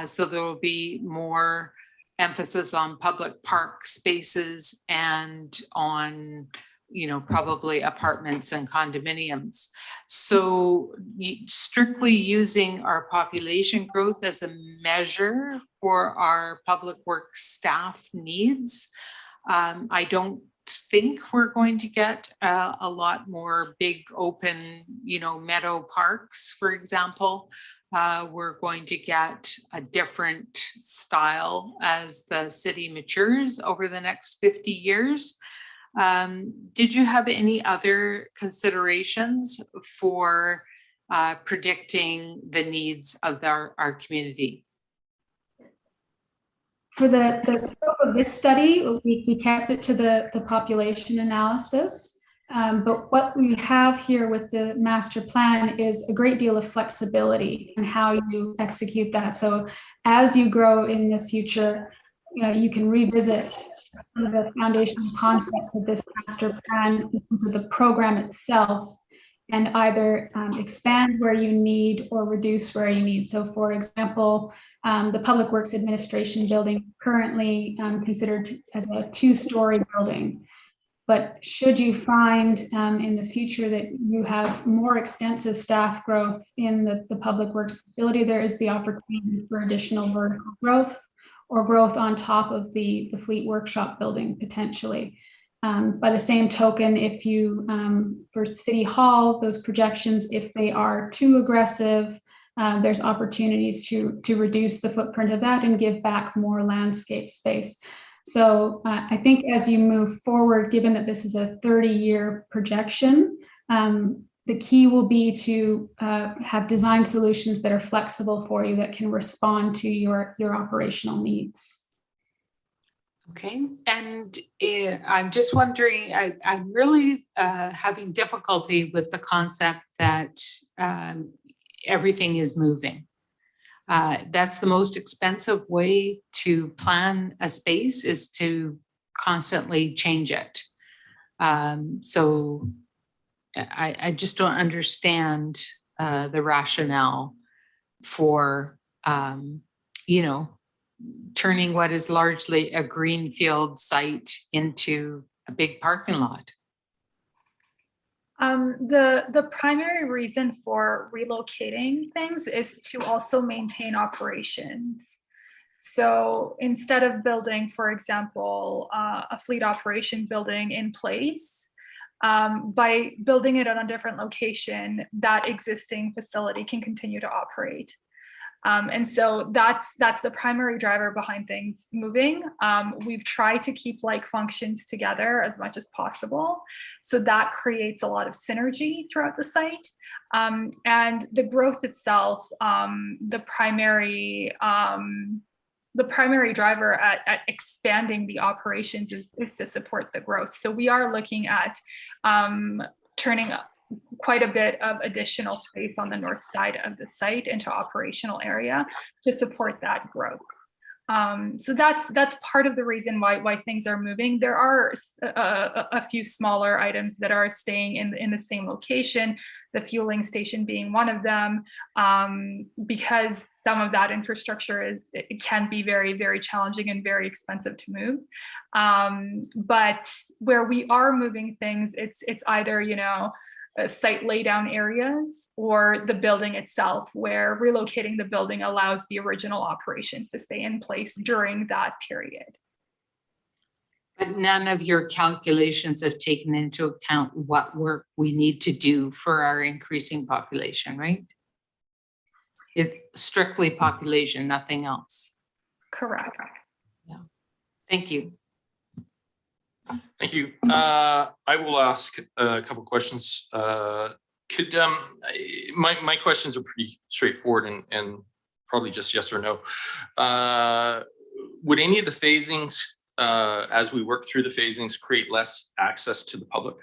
So there will be more emphasis on public park spaces and on, probably apartments and condominiums. So strictly using our population growth as a measure for our public works staff needs, I don't think we're going to get a lot more big open, meadow parks, for example. We're going to get a different style as the city matures over the next 50 years. Did you have any other considerations for predicting the needs of our community? For the scope of this study, we kept it to the population analysis. But what we have here with the master plan is a great deal of flexibility in how you execute that. So as you grow in the future, you can revisit some of the foundational concepts of this master plan in terms of the program itself and either expand where you need or reduce where you need. So for example, the Public Works Administration building currently considered as a 2-story building. But should you find in the future that you have more extensive staff growth in the Public Works facility, there is the opportunity for additional vertical growth or growth on top of the Fleet Workshop building potentially. By the same token, if you, for City Hall, those projections, if they are too aggressive, there's opportunities to reduce the footprint of that and give back more landscape space. So I think as you move forward, given that this is a 30-year projection, the key will be to have design solutions that are flexible for you that can respond to your operational needs. Okay, and I'm just wondering, I'm really having difficulty with the concept that everything is moving. That's the most expensive way to plan a space, is to constantly change it. So I just don't understand the rationale for, turning what is largely a greenfield site into a big parking lot. The primary reason for relocating things is to also maintain operations. So instead of building, for example, a fleet operation building in place, by building it on a different location, that existing facility can continue to operate. And so that's the primary driver behind things moving. We've tried to keep like functions together as much as possible. So that creates a lot of synergy throughout the site. And the growth itself, the primary driver at expanding the operations is to support the growth. So we are looking at turning up quite a bit of additional space on the north side of the site into operational area to support that growth. So that's part of the reason why things are moving. There are a few smaller items that are staying in the same location, the fueling station being one of them, because some of that infrastructure it can be very, very challenging and very expensive to move. But where we are moving things, it's either, you know, site laydown areas or the building itself, where relocating the building allows the original operations to stay in place during that period. But none of your calculations have taken into account what work we need to do for our increasing population, right? It's strictly population, nothing else. Correct. Yeah. Thank you. Thank you. I will ask a couple questions. My questions are pretty straightforward and probably just yes or no. Would any of the phasings, as we work through the phasings, create less access to the public?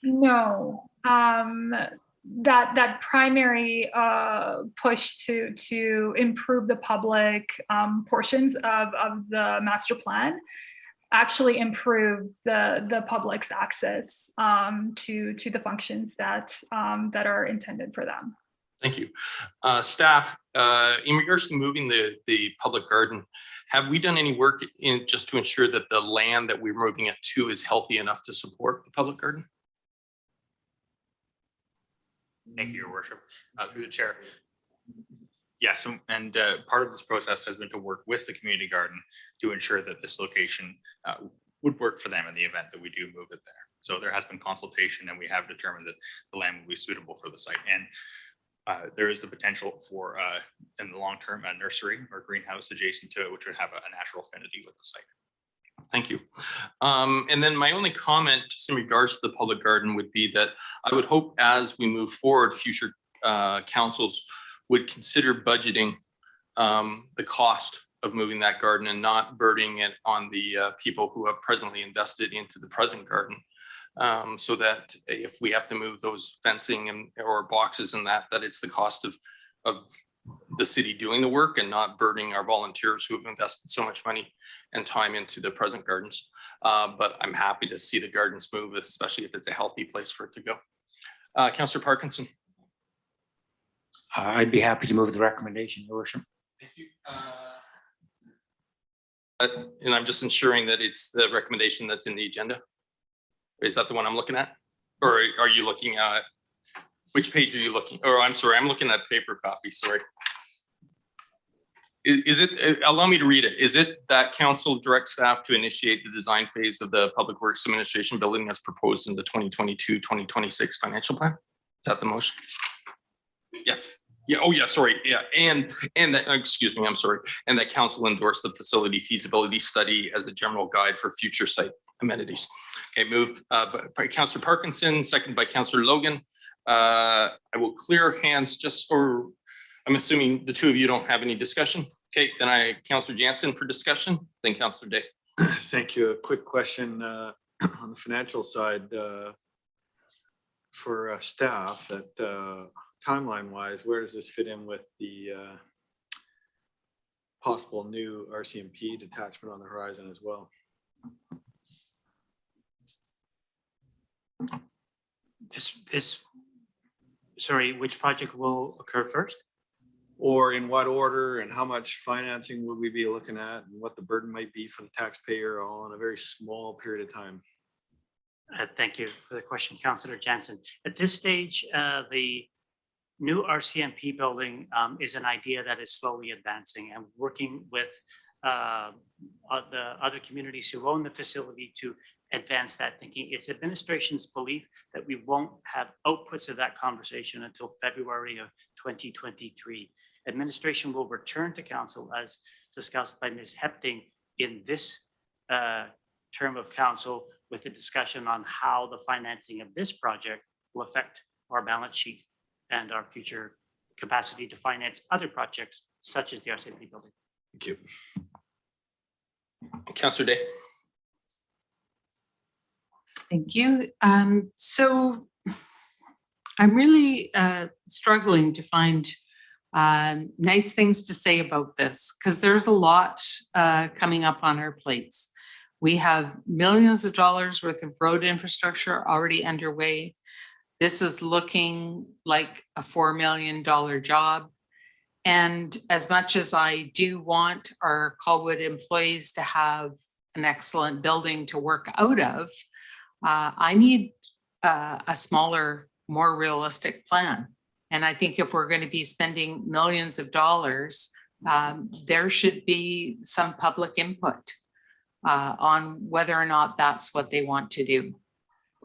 No. That primary push to improve the public portions of the master plan actually improve the public's access to the functions that are intended for them. Thank you. Staff, in regards to moving the public garden, have we done any work in just to ensure that the land that we're moving it to is healthy enough to support the public garden? Thank you, Your Worship. Through the chair. Yes, and part of this process has been to work with the community garden to ensure that this location would work for them in the event that we do move it there. So there has been consultation, and we have determined that the land will be suitable for the site. And there is the potential for, in the long term, a nursery or greenhouse adjacent to it, which would have a natural affinity with the site. Thank you. And then my only comment just in regards to the public garden would be that I would hope as we move forward, future councils would consider budgeting the cost of moving that garden and not burdening it on the people who have presently invested into the present garden. So that if we have to move those fencing or boxes and that it's the cost of the city doing the work and not burdening our volunteers who have invested so much money and time into the present gardens. But I'm happy to see the gardens move, especially if it's a healthy place for it to go. Councillor Parkinson. I'd be happy to move the recommendation, Your Worship. Thank you. And I'm just ensuring that it's the recommendation that's in the agenda. Is that the one I'm looking at? Or are you looking at, which page are you looking? Or I'm sorry, I'm looking at paper copy, sorry. Is it, allow me to read it. Is it that council direct staff to initiate the design phase of the Public Works Administration building as proposed in the 2022-2026 financial plan? Is that the motion? Yes. Yeah. Oh, yeah. Sorry. Yeah. And that, excuse me. I'm sorry. And that council endorsed the facility feasibility study as a general guide for future site amenities. Okay. Moved by Councillor Parkinson, second by Councillor Logan. I will clear hands just for. I'm assuming the two of you don't have any discussion. Okay. Then Councillor Jansen for discussion. Then Councillor Day. Thank you. A quick question on the financial side for staff that. Timeline wise, where does this fit in with the possible new RCMP detachment on the horizon as well? Sorry, which project will occur first? Or in what order, and how much financing would we be looking at, and what the burden might be for the taxpayer all in a very small period of time? Thank you for the question, Councillor Jansen. At this stage, the new RCMP building is an idea that is slowly advancing, and working with the other communities who own the facility to advance that thinking. It's administration's belief that we won't have outputs of that conversation until February of 2023. Administration will return to council as discussed by Ms. Hepting in this term of council with a discussion on how the financing of this project will affect our balance sheet and our future capacity to finance other projects such as the RCMP building. Thank you. Councillor Day. Thank you. So I'm really struggling to find nice things to say about this, because there's a lot coming up on our plates. We have millions of dollars worth of road infrastructure already underway. This is looking like a $4 million job. And as much as I do want our Colwood employees to have an excellent building to work out of, I need a smaller, more realistic plan. And I think if we're going to be spending millions of dollars, there should be some public input on whether or not that's what they want to do.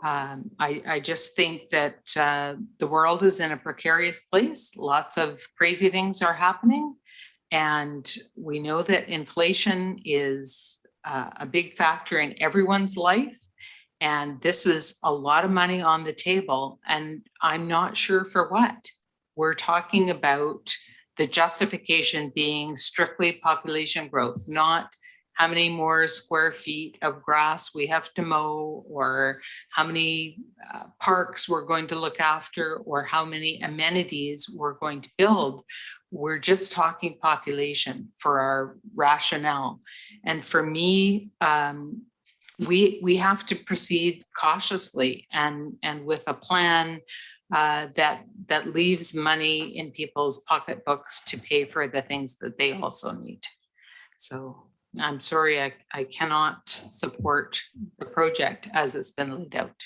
I just think that the world is in a precarious place. Lots of crazy things are happening. And we know that inflation is a big factor in everyone's life. And this is a lot of money on the table, and I'm not sure for what. We're talking about the justification being strictly population growth, not how many more square feet of grass we have to mow, or how many parks we're going to look after, or how many amenities we're going to build. We're just talking population for our rationale. And for me, we have to proceed cautiously and with a plan that leaves money in people's pocketbooks to pay for the things that they also need. So I'm sorry, I cannot support the project as it's been laid out.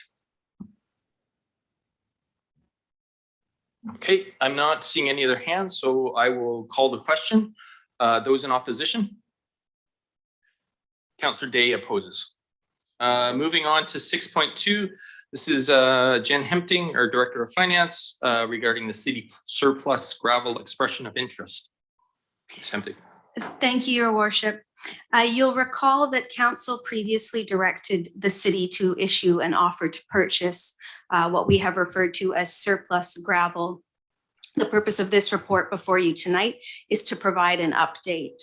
Okay, I'm not seeing any other hands, so I will call the question. Those in opposition? Councillor Day opposes. Moving on to 6.2, this is Jen Hempting, our Director of Finance, regarding the city surplus gravel expression of interest. Ms. Hempting. Thank you, Your Worship. You'll recall that Council previously directed the city to issue an offer to purchase what we have referred to as surplus gravel. The purpose of this report before you tonight is to provide an update.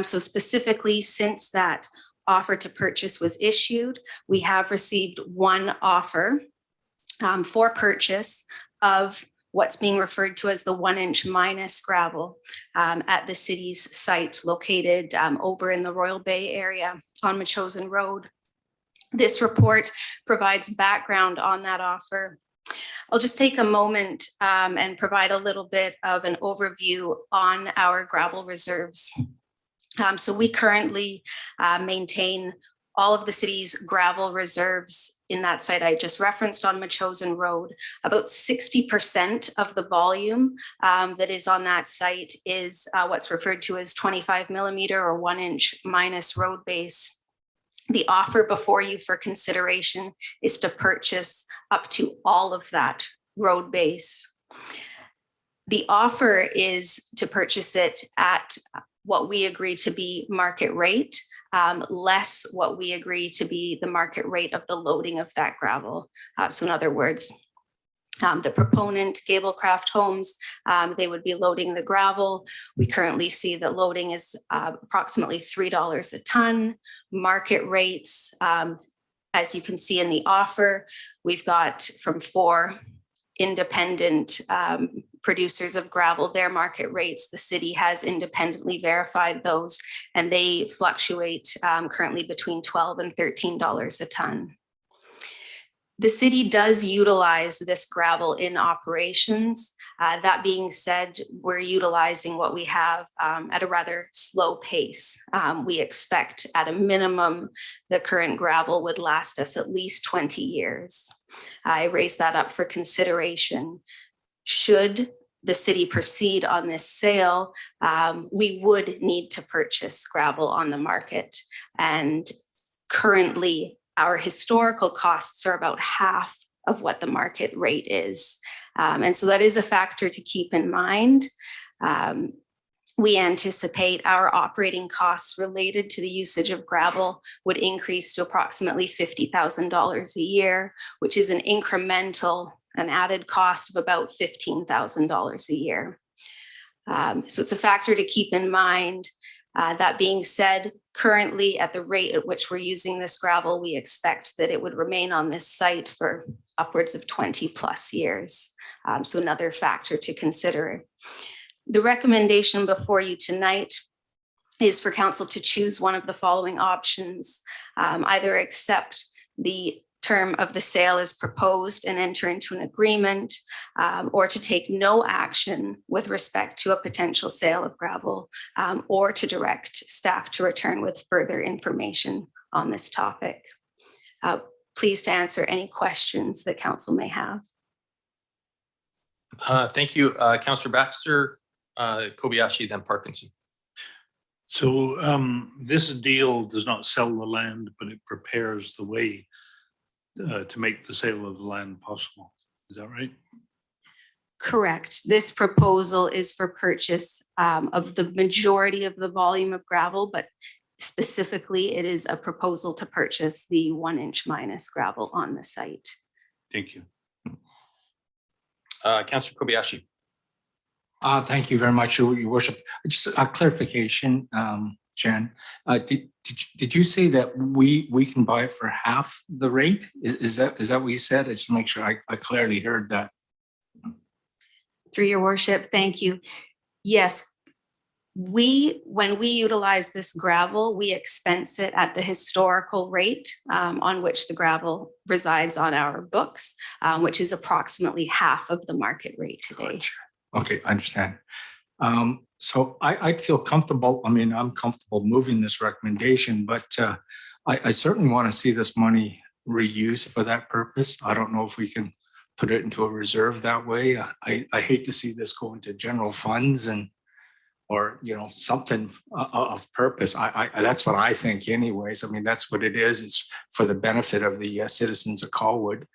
So specifically, since that offer to purchase was issued, we have received one offer for purchase of what's being referred to as the 1-inch minus gravel at the city's site located over in the Royal Bay area on Metchosin Road. This report provides background on that offer. I'll just take a moment and provide a little bit of an overview on our gravel reserves. So we currently maintain all of the city's gravel reserves in that site I just referenced on Metchosin Road. About 60% of the volume that is on that site is what's referred to as 25 millimeter or 1-inch minus road base. The offer before you for consideration is to purchase up to all of that road base. The offer is to purchase it at what we agree to be market rate, less what we agree to be the market rate of the loading of that gravel. So in other words, the proponent, Gablecraft Homes, they would be loading the gravel. We currently see that loading is approximately $3 a ton. Market rates, as you can see in the offer, we've got from 4 independent producers of gravel, their market rates. The city has independently verified those, and they fluctuate currently between $12 and $13 a ton. The city does utilize this gravel in operations. That being said, we're utilizing what we have at a rather slow pace. We expect at a minimum, the current gravel would last us at least 20 years. I raise that up for consideration. Should the city proceed on this sale, we would need to purchase gravel on the market. And currently, our historical costs are about half of what the market rate is. And so that is a factor to keep in mind. We anticipate our operating costs related to the usage of gravel would increase to approximately $50,000 a year, which is an added cost of about $15,000 a year. So it's a factor to keep in mind. That being said, currently at the rate at which we're using this gravel, we expect that it would remain on this site for upwards of 20 plus years. So another factor to consider. The recommendation before you tonight is for council to choose one of the following options. Either accept the term of the sale as proposed and enter into an agreement, or to take no action with respect to a potential sale of gravel, or to direct staff to return with further information on this topic. Pleased to answer any questions that council may have. Thank you, Councillor Baxter, Kobayashi, then Parkinson. So this deal does not sell the land, but it prepares the way to make the sale of the land possible. Is that right? Correct. This proposal is for purchase of the majority of the volume of gravel, but specifically it is a proposal to purchase the 1 inch minus gravel on the site. Thank you. Councillor Kobayashi. Thank you very much, Your Worship. Just a clarification, Jen. Did you say that we can buy it for half the rate? Is that what you said? I just make sure I clearly heard that. Through your worship, thank you. Yes, when we utilize this gravel, we expense it at the historical rate on which the gravel resides on our books, which is approximately half of the market rate today. Gotcha. Okay, I understand. So I feel comfortable. I mean, I'm comfortable moving this recommendation, but I certainly want to see this money reused for that purpose. I don't know if we can put it into a reserve that way. I hate to see this go into general funds or something of purpose. That's what I think anyways. I mean, that's what it is. It's for the benefit of the citizens of Colwood.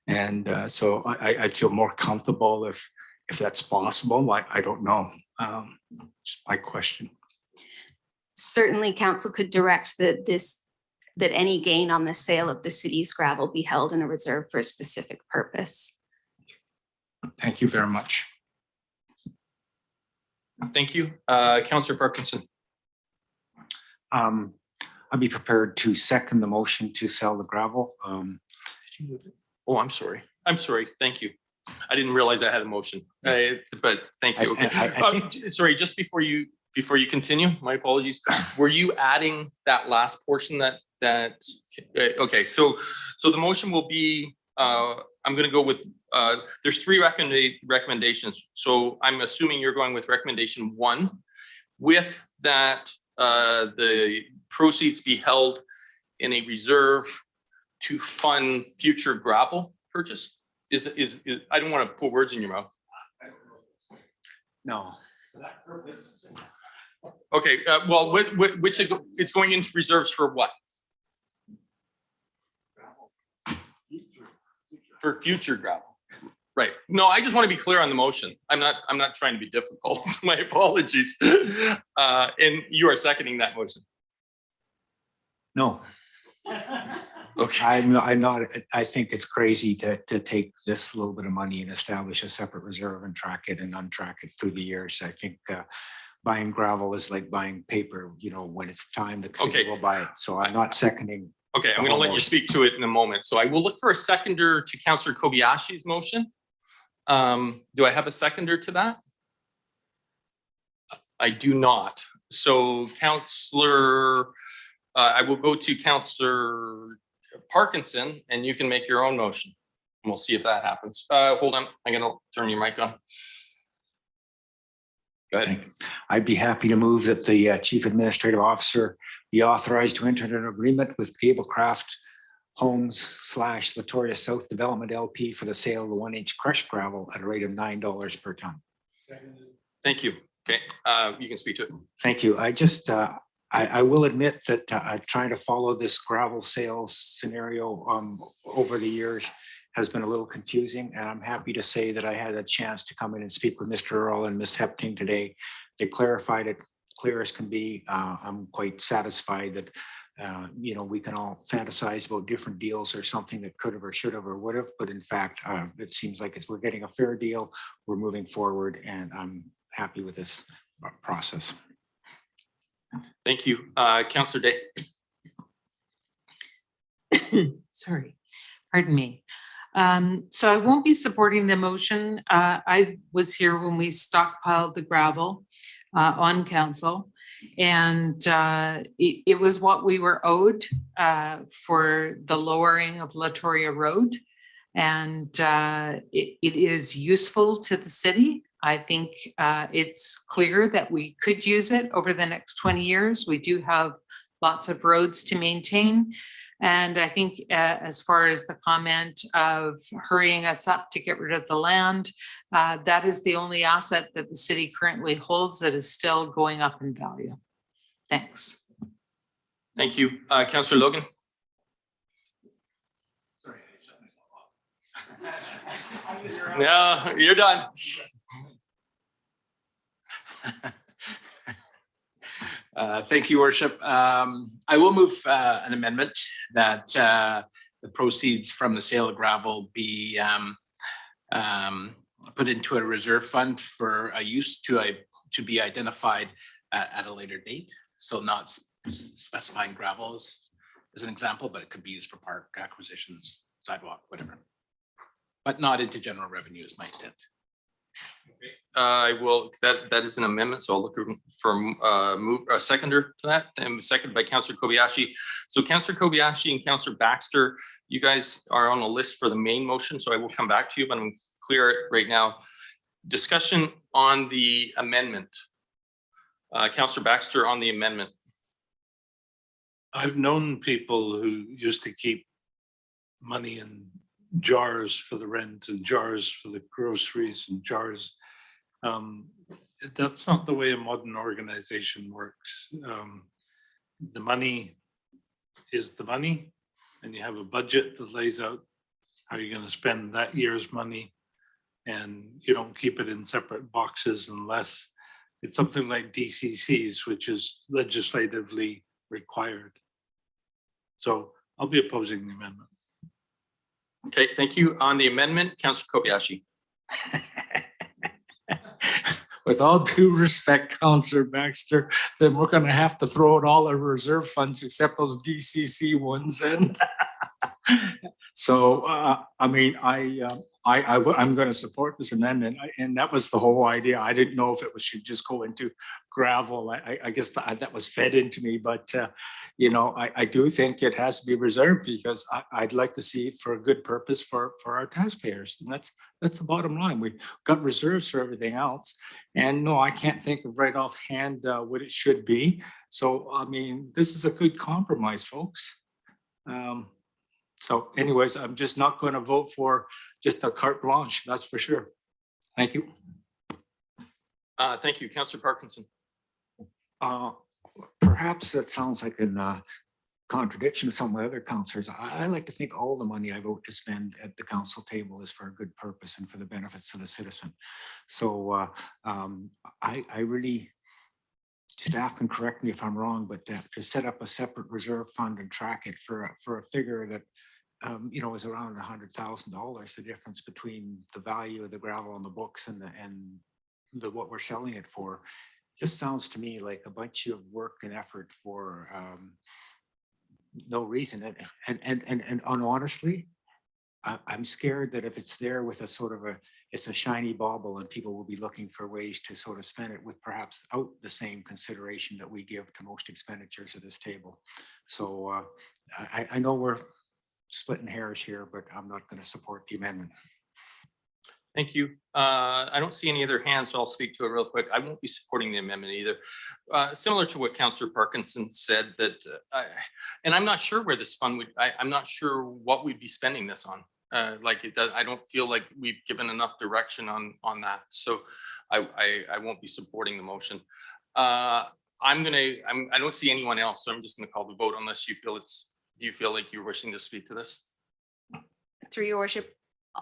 And so I feel more comfortable if that's possible. I don't know. Just my question. Certainly, council could direct that any gain on the sale of the city's gravel be held in a reserve for a specific purpose. Thank you very much. Thank you. Councillor Parkinson. I'd be prepared to second the motion to sell the gravel. Oh, I'm sorry. Thank you. I didn't realize I had a motion, but thank you. Okay. Sorry, just before you continue, my apologies. Were you adding that last portion that okay, so the motion will be, I'm going to go with, there's 3 recommendations. So I'm assuming you're going with recommendation 1, with that the proceeds be held in a reserve to fund future gravel purchase. Is I don't want to put words in your mouth. No. Okay, well, which it's going into reserves for what? For future gravel. Right. No, I just want to be clear on the motion. I'm not trying to be difficult. My apologies. And you are seconding that motion. No. Okay. I'm not. I think it's crazy to take this little bit of money and establish a separate reserve and track it and untrack it through the years. I think buying gravel is like buying paper. When it's time, the city will buy it. So I'm not seconding. Okay, I'm going to let you speak to it in a moment. So I will look for a seconder to Councillor Kobayashi's motion. Do I have a seconder to that? I do not. So Councillor, I will go to Councillor Parkinson, and you can make your own motion. And we'll see if that happens. Hold on, I'm going to turn your mic on. Go ahead. I'd be happy to move that the Chief Administrative Officer be authorized to enter an agreement with Cablecraft Homes / Latoria South Development LP for the sale of the 1-inch crushed gravel at a rate of $9 per ton. Thank you. Okay, you can speak to it. Thank you. I just, I will admit that trying to follow this gravel sales scenario over the years has been a little confusing, and I'm happy to say that I had a chance to come in and speak with Mr. Earl and Ms. Hepting today. They clarified it clear as can be. I'm quite satisfied that you know, we can all fantasize about different deals or something that could have or should have or would have, but in fact, it seems like we're getting a fair deal. We're moving forward, and I'm happy with this process. Thank you. Councillor Day. Sorry, pardon me. So I won't be supporting the motion. I was here when we stockpiled the gravel on council, and it was what we were owed for the lowering of Latoria Road, and it is useful to the city. I think it's clear that we could use it over the next 20 years. We do have lots of roads to maintain. And I think as far as the comment of hurrying us up to get rid of the land, that is the only asset that the city currently holds that is still going up in value. Thanks. Thank you. Councillor Logan. Sorry, I shut myself off. No, you're done. Thank you, Worship. I will move an amendment that the proceeds from the sale of gravel be put into a reserve fund for a use to be identified at a later date. So not specifying gravel as an example, but it could be used for park acquisitions, sidewalk, whatever. But not into general revenue is my intent. I will, that is an amendment, so I'll look for a seconder to that, and seconded by Councillor Kobayashi. So Councillor Kobayashi and Councillor Baxter, you guys are on the list for the main motion, so I will come back to you, but I'm clear it right now. Discussion on the amendment. Councillor Baxter on the amendment. I've known people who used to keep money in jars for the rent and jars for the groceries and jars. That's not the way a modern organization works. The money is the money, and you have a budget that lays out how you're going to spend that year's money, and you don't keep it in separate boxes unless it's something like DCCs, which is legislatively required. So I'll be opposing the amendment. Okay, thank you. On the amendment, Councillor Kobayashi. With all due respect, Councillor Baxter, then we're going to have to throw out all our reserve funds except those DCC ones. And so, I mean, I'm going to support this amendment, and that was the whole idea. I didn't know if it should just go into gravel. I guess that was fed into me, but you know, I do think it has to be reserved because I'd like to see it for a good purpose for our taxpayers, and that's the bottom line. We've got reserves for everything else, and no, I can't think of right offhand what it should be. So, I mean, this is a good compromise, folks. So anyways, I'm just not going to vote for just a carte blanche, that's for sure. Thank you. Thank you, Councillor Parkinson. Perhaps that sounds like a contradiction to some of my other councillors. I like to think all the money I vote to spend at the council table is for a good purpose and for the benefits of the citizen. So I really, staff can correct me if I'm wrong, but that to set up a separate reserve fund and track it for a figure that you know, is around $100,000, the difference between the value of the gravel on the books and what we're selling it for, just sounds to me like a bunch of work and effort for no reason. And honestly, I'm scared that if it's there with a sort of it's a shiny bauble, and people will be looking for ways to sort of spend it with perhaps out the same consideration that we give to most expenditures at this table. So I know we're splitting hairs here, but I'm not going to support the amendment. Thank you. I don't see any other hands, so I'll speak to it real quick. I won't be supporting the amendment either. Similar to what Councillor Parkinson said, that, and I'm not sure where this fund would, I'm not sure what we'd be spending this on. Like it does, I don't feel like we've given enough direction on that. So I won't be supporting the motion. I don't see anyone else, so I'm just gonna call the vote unless you feel do you feel like you're wishing to speak to this? Through your worship,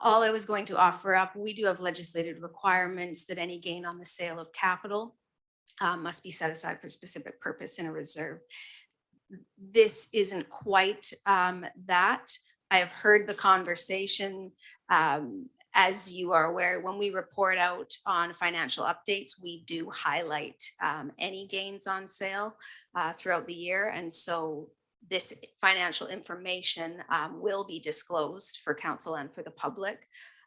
all I was going to offer up, we do have legislated requirements that any gain on the sale of capital must be set aside for specific purpose in a reserve. This isn't quite that. I have heard the conversation. As you are aware, when we report out on financial updates, we do highlight any gains on sale throughout the year. And so this financial information will be disclosed for council and for the public,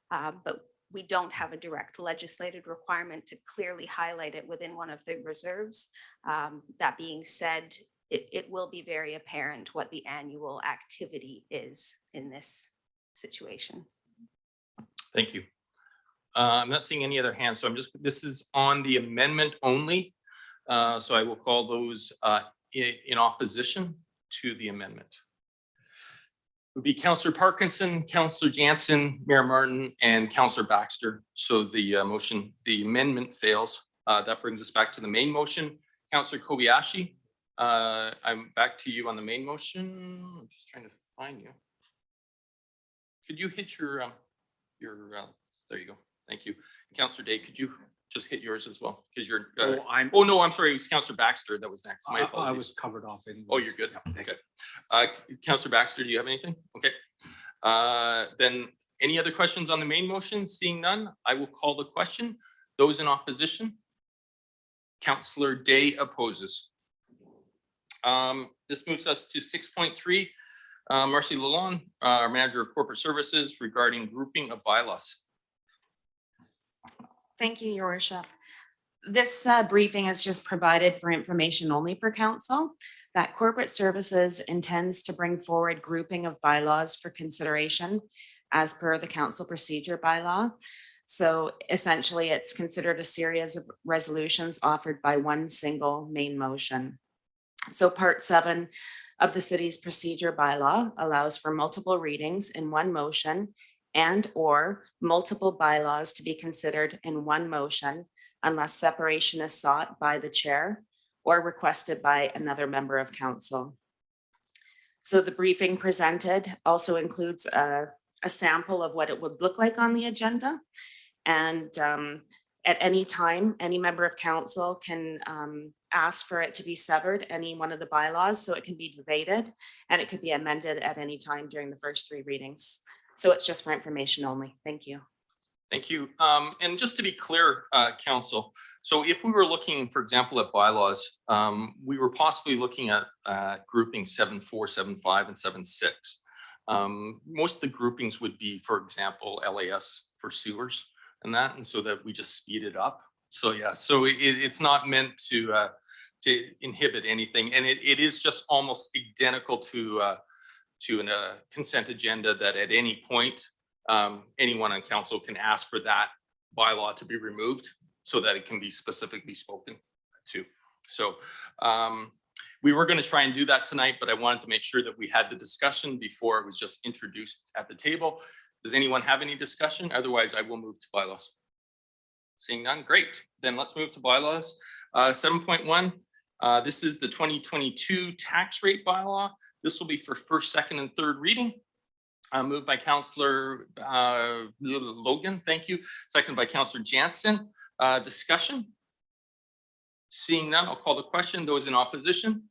but we don't have a direct legislated requirement to clearly highlight it within one of the reserves. That being said, it will be very apparent what the annual activity is in this situation. Thank you. I'm not seeing any other hands, so this is on the amendment only. So I will call those in opposition to the amendment. It would be Councillor Parkinson, Councillor Jansen, Mayor Martin, and Councillor Baxter. So the amendment fails. That brings us back to the main motion. Councillor Kobayashi, I'm back to you on the main motion. I'm just trying to find you. Could you hit your there you go. Thank you. Councillor Day, could you just hit yours as well? Because you're, oh no, I'm sorry. It was Councillor Baxter that was next. My I was covered off anyway. Oh, you're good. Okay. Councillor Baxter, do you have anything? Okay. Then any other questions on the main motion? Seeing none, I will call the question. Those in opposition? Councillor Day opposes. This moves us to 6.3. Marcy Lalonde, our Manager of Corporate Services, regarding grouping of bylaws. Thank you, Your Worship. This briefing is just provided for information only for council, that Corporate Services intends to bring forward grouping of bylaws for consideration as per the council procedure bylaw. So essentially, it's considered a series of resolutions offered by one single main motion. So Part 7 of the city's procedure bylaw allows for multiple readings in one motion and or multiple bylaws to be considered in one motion unless separation is sought by the chair or requested by another member of council. So the briefing presented also includes a sample of what it would look like on the agenda. And at any time, any member of council can ask for it to be severed, any one of the bylaws, so it can be debated and it could be amended at any time during the first 3 readings. So it's just for information only. Thank you. Thank you. And just to be clear, council, so if we were looking, for example, at bylaws, we were possibly looking at grouping 7.4, 7.5, and 7.6. Most of the groupings would be, for example, LAS for sewers and that, and so that we just speed it up. So yeah, so it's not meant to inhibit anything, and it is just almost identical to a consent agenda that at any point anyone on council can ask for that bylaw to be removed so that it can be specifically spoken to. So we were going to try and do that tonight, but I wanted to make sure that we had the discussion before it was just introduced at the table. Does anyone have any discussion? Otherwise, I will move to bylaws. Seeing none, great. Then let's move to bylaws. 7.1, this is the 2022 tax rate bylaw. This will be for first, second, and third reading. Moved by Councillor Logan, thank you. Second by Councillor Jansen. Discussion? Seeing none, I'll call the question. Those in opposition?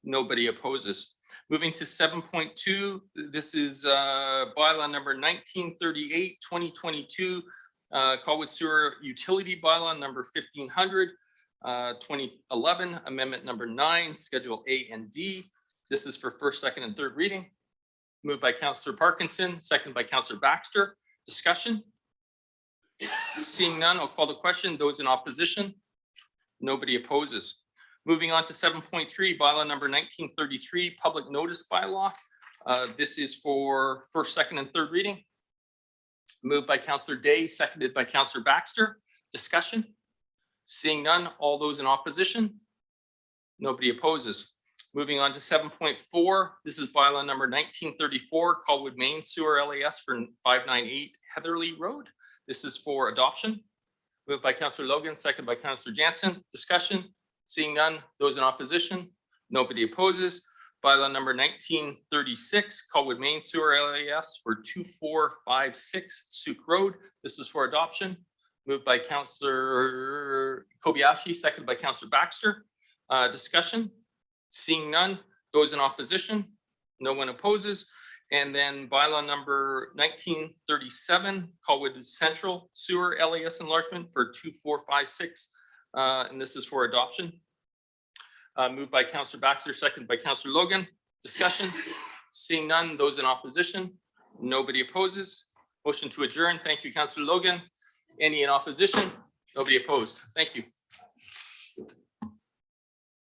Nobody opposes. Moving to 7.2, this is bylaw number 1938, 2022, Colwood Sewer Utility Bylaw number 1500, 2011, amendment number 9, Schedule A and D. This is for first, second, and third reading. Moved by Councillor Parkinson, second by Councillor Baxter. Discussion? Seeing none, I'll call the question. Those in opposition? Nobody opposes. Moving on to 7.3, bylaw number 1933, public notice bylaw. This is for first, second, and third reading. Moved by Councillor Day, seconded by Councillor Baxter. Discussion? Seeing none, all those in opposition? Nobody opposes. Moving on to 7.4, this is bylaw number 1934, Colwood Main Sewer LAS for 598 Heatherly Road. This is for adoption. Moved by Councillor Logan, second by Councillor Jansen. Discussion? Seeing none, those in opposition? Nobody opposes. Bylaw number 1936, Colwood Main Sewer LAS for 2456 Suk Road. This is for adoption. Moved by Councillor Kobayashi, seconded by Councillor Baxter. Discussion? Seeing none, those in opposition? No one opposes. And then bylaw number 1937, Colwood Central Sewer LAS enlargement for 2456. And this is for adoption. Moved by Councillor Baxter, seconded by Councillor Logan. Discussion? Seeing none, those in opposition? Nobody opposes. Motion to adjourn. Thank you, Councillor Logan. Any in opposition? Nobody opposed. Thank you.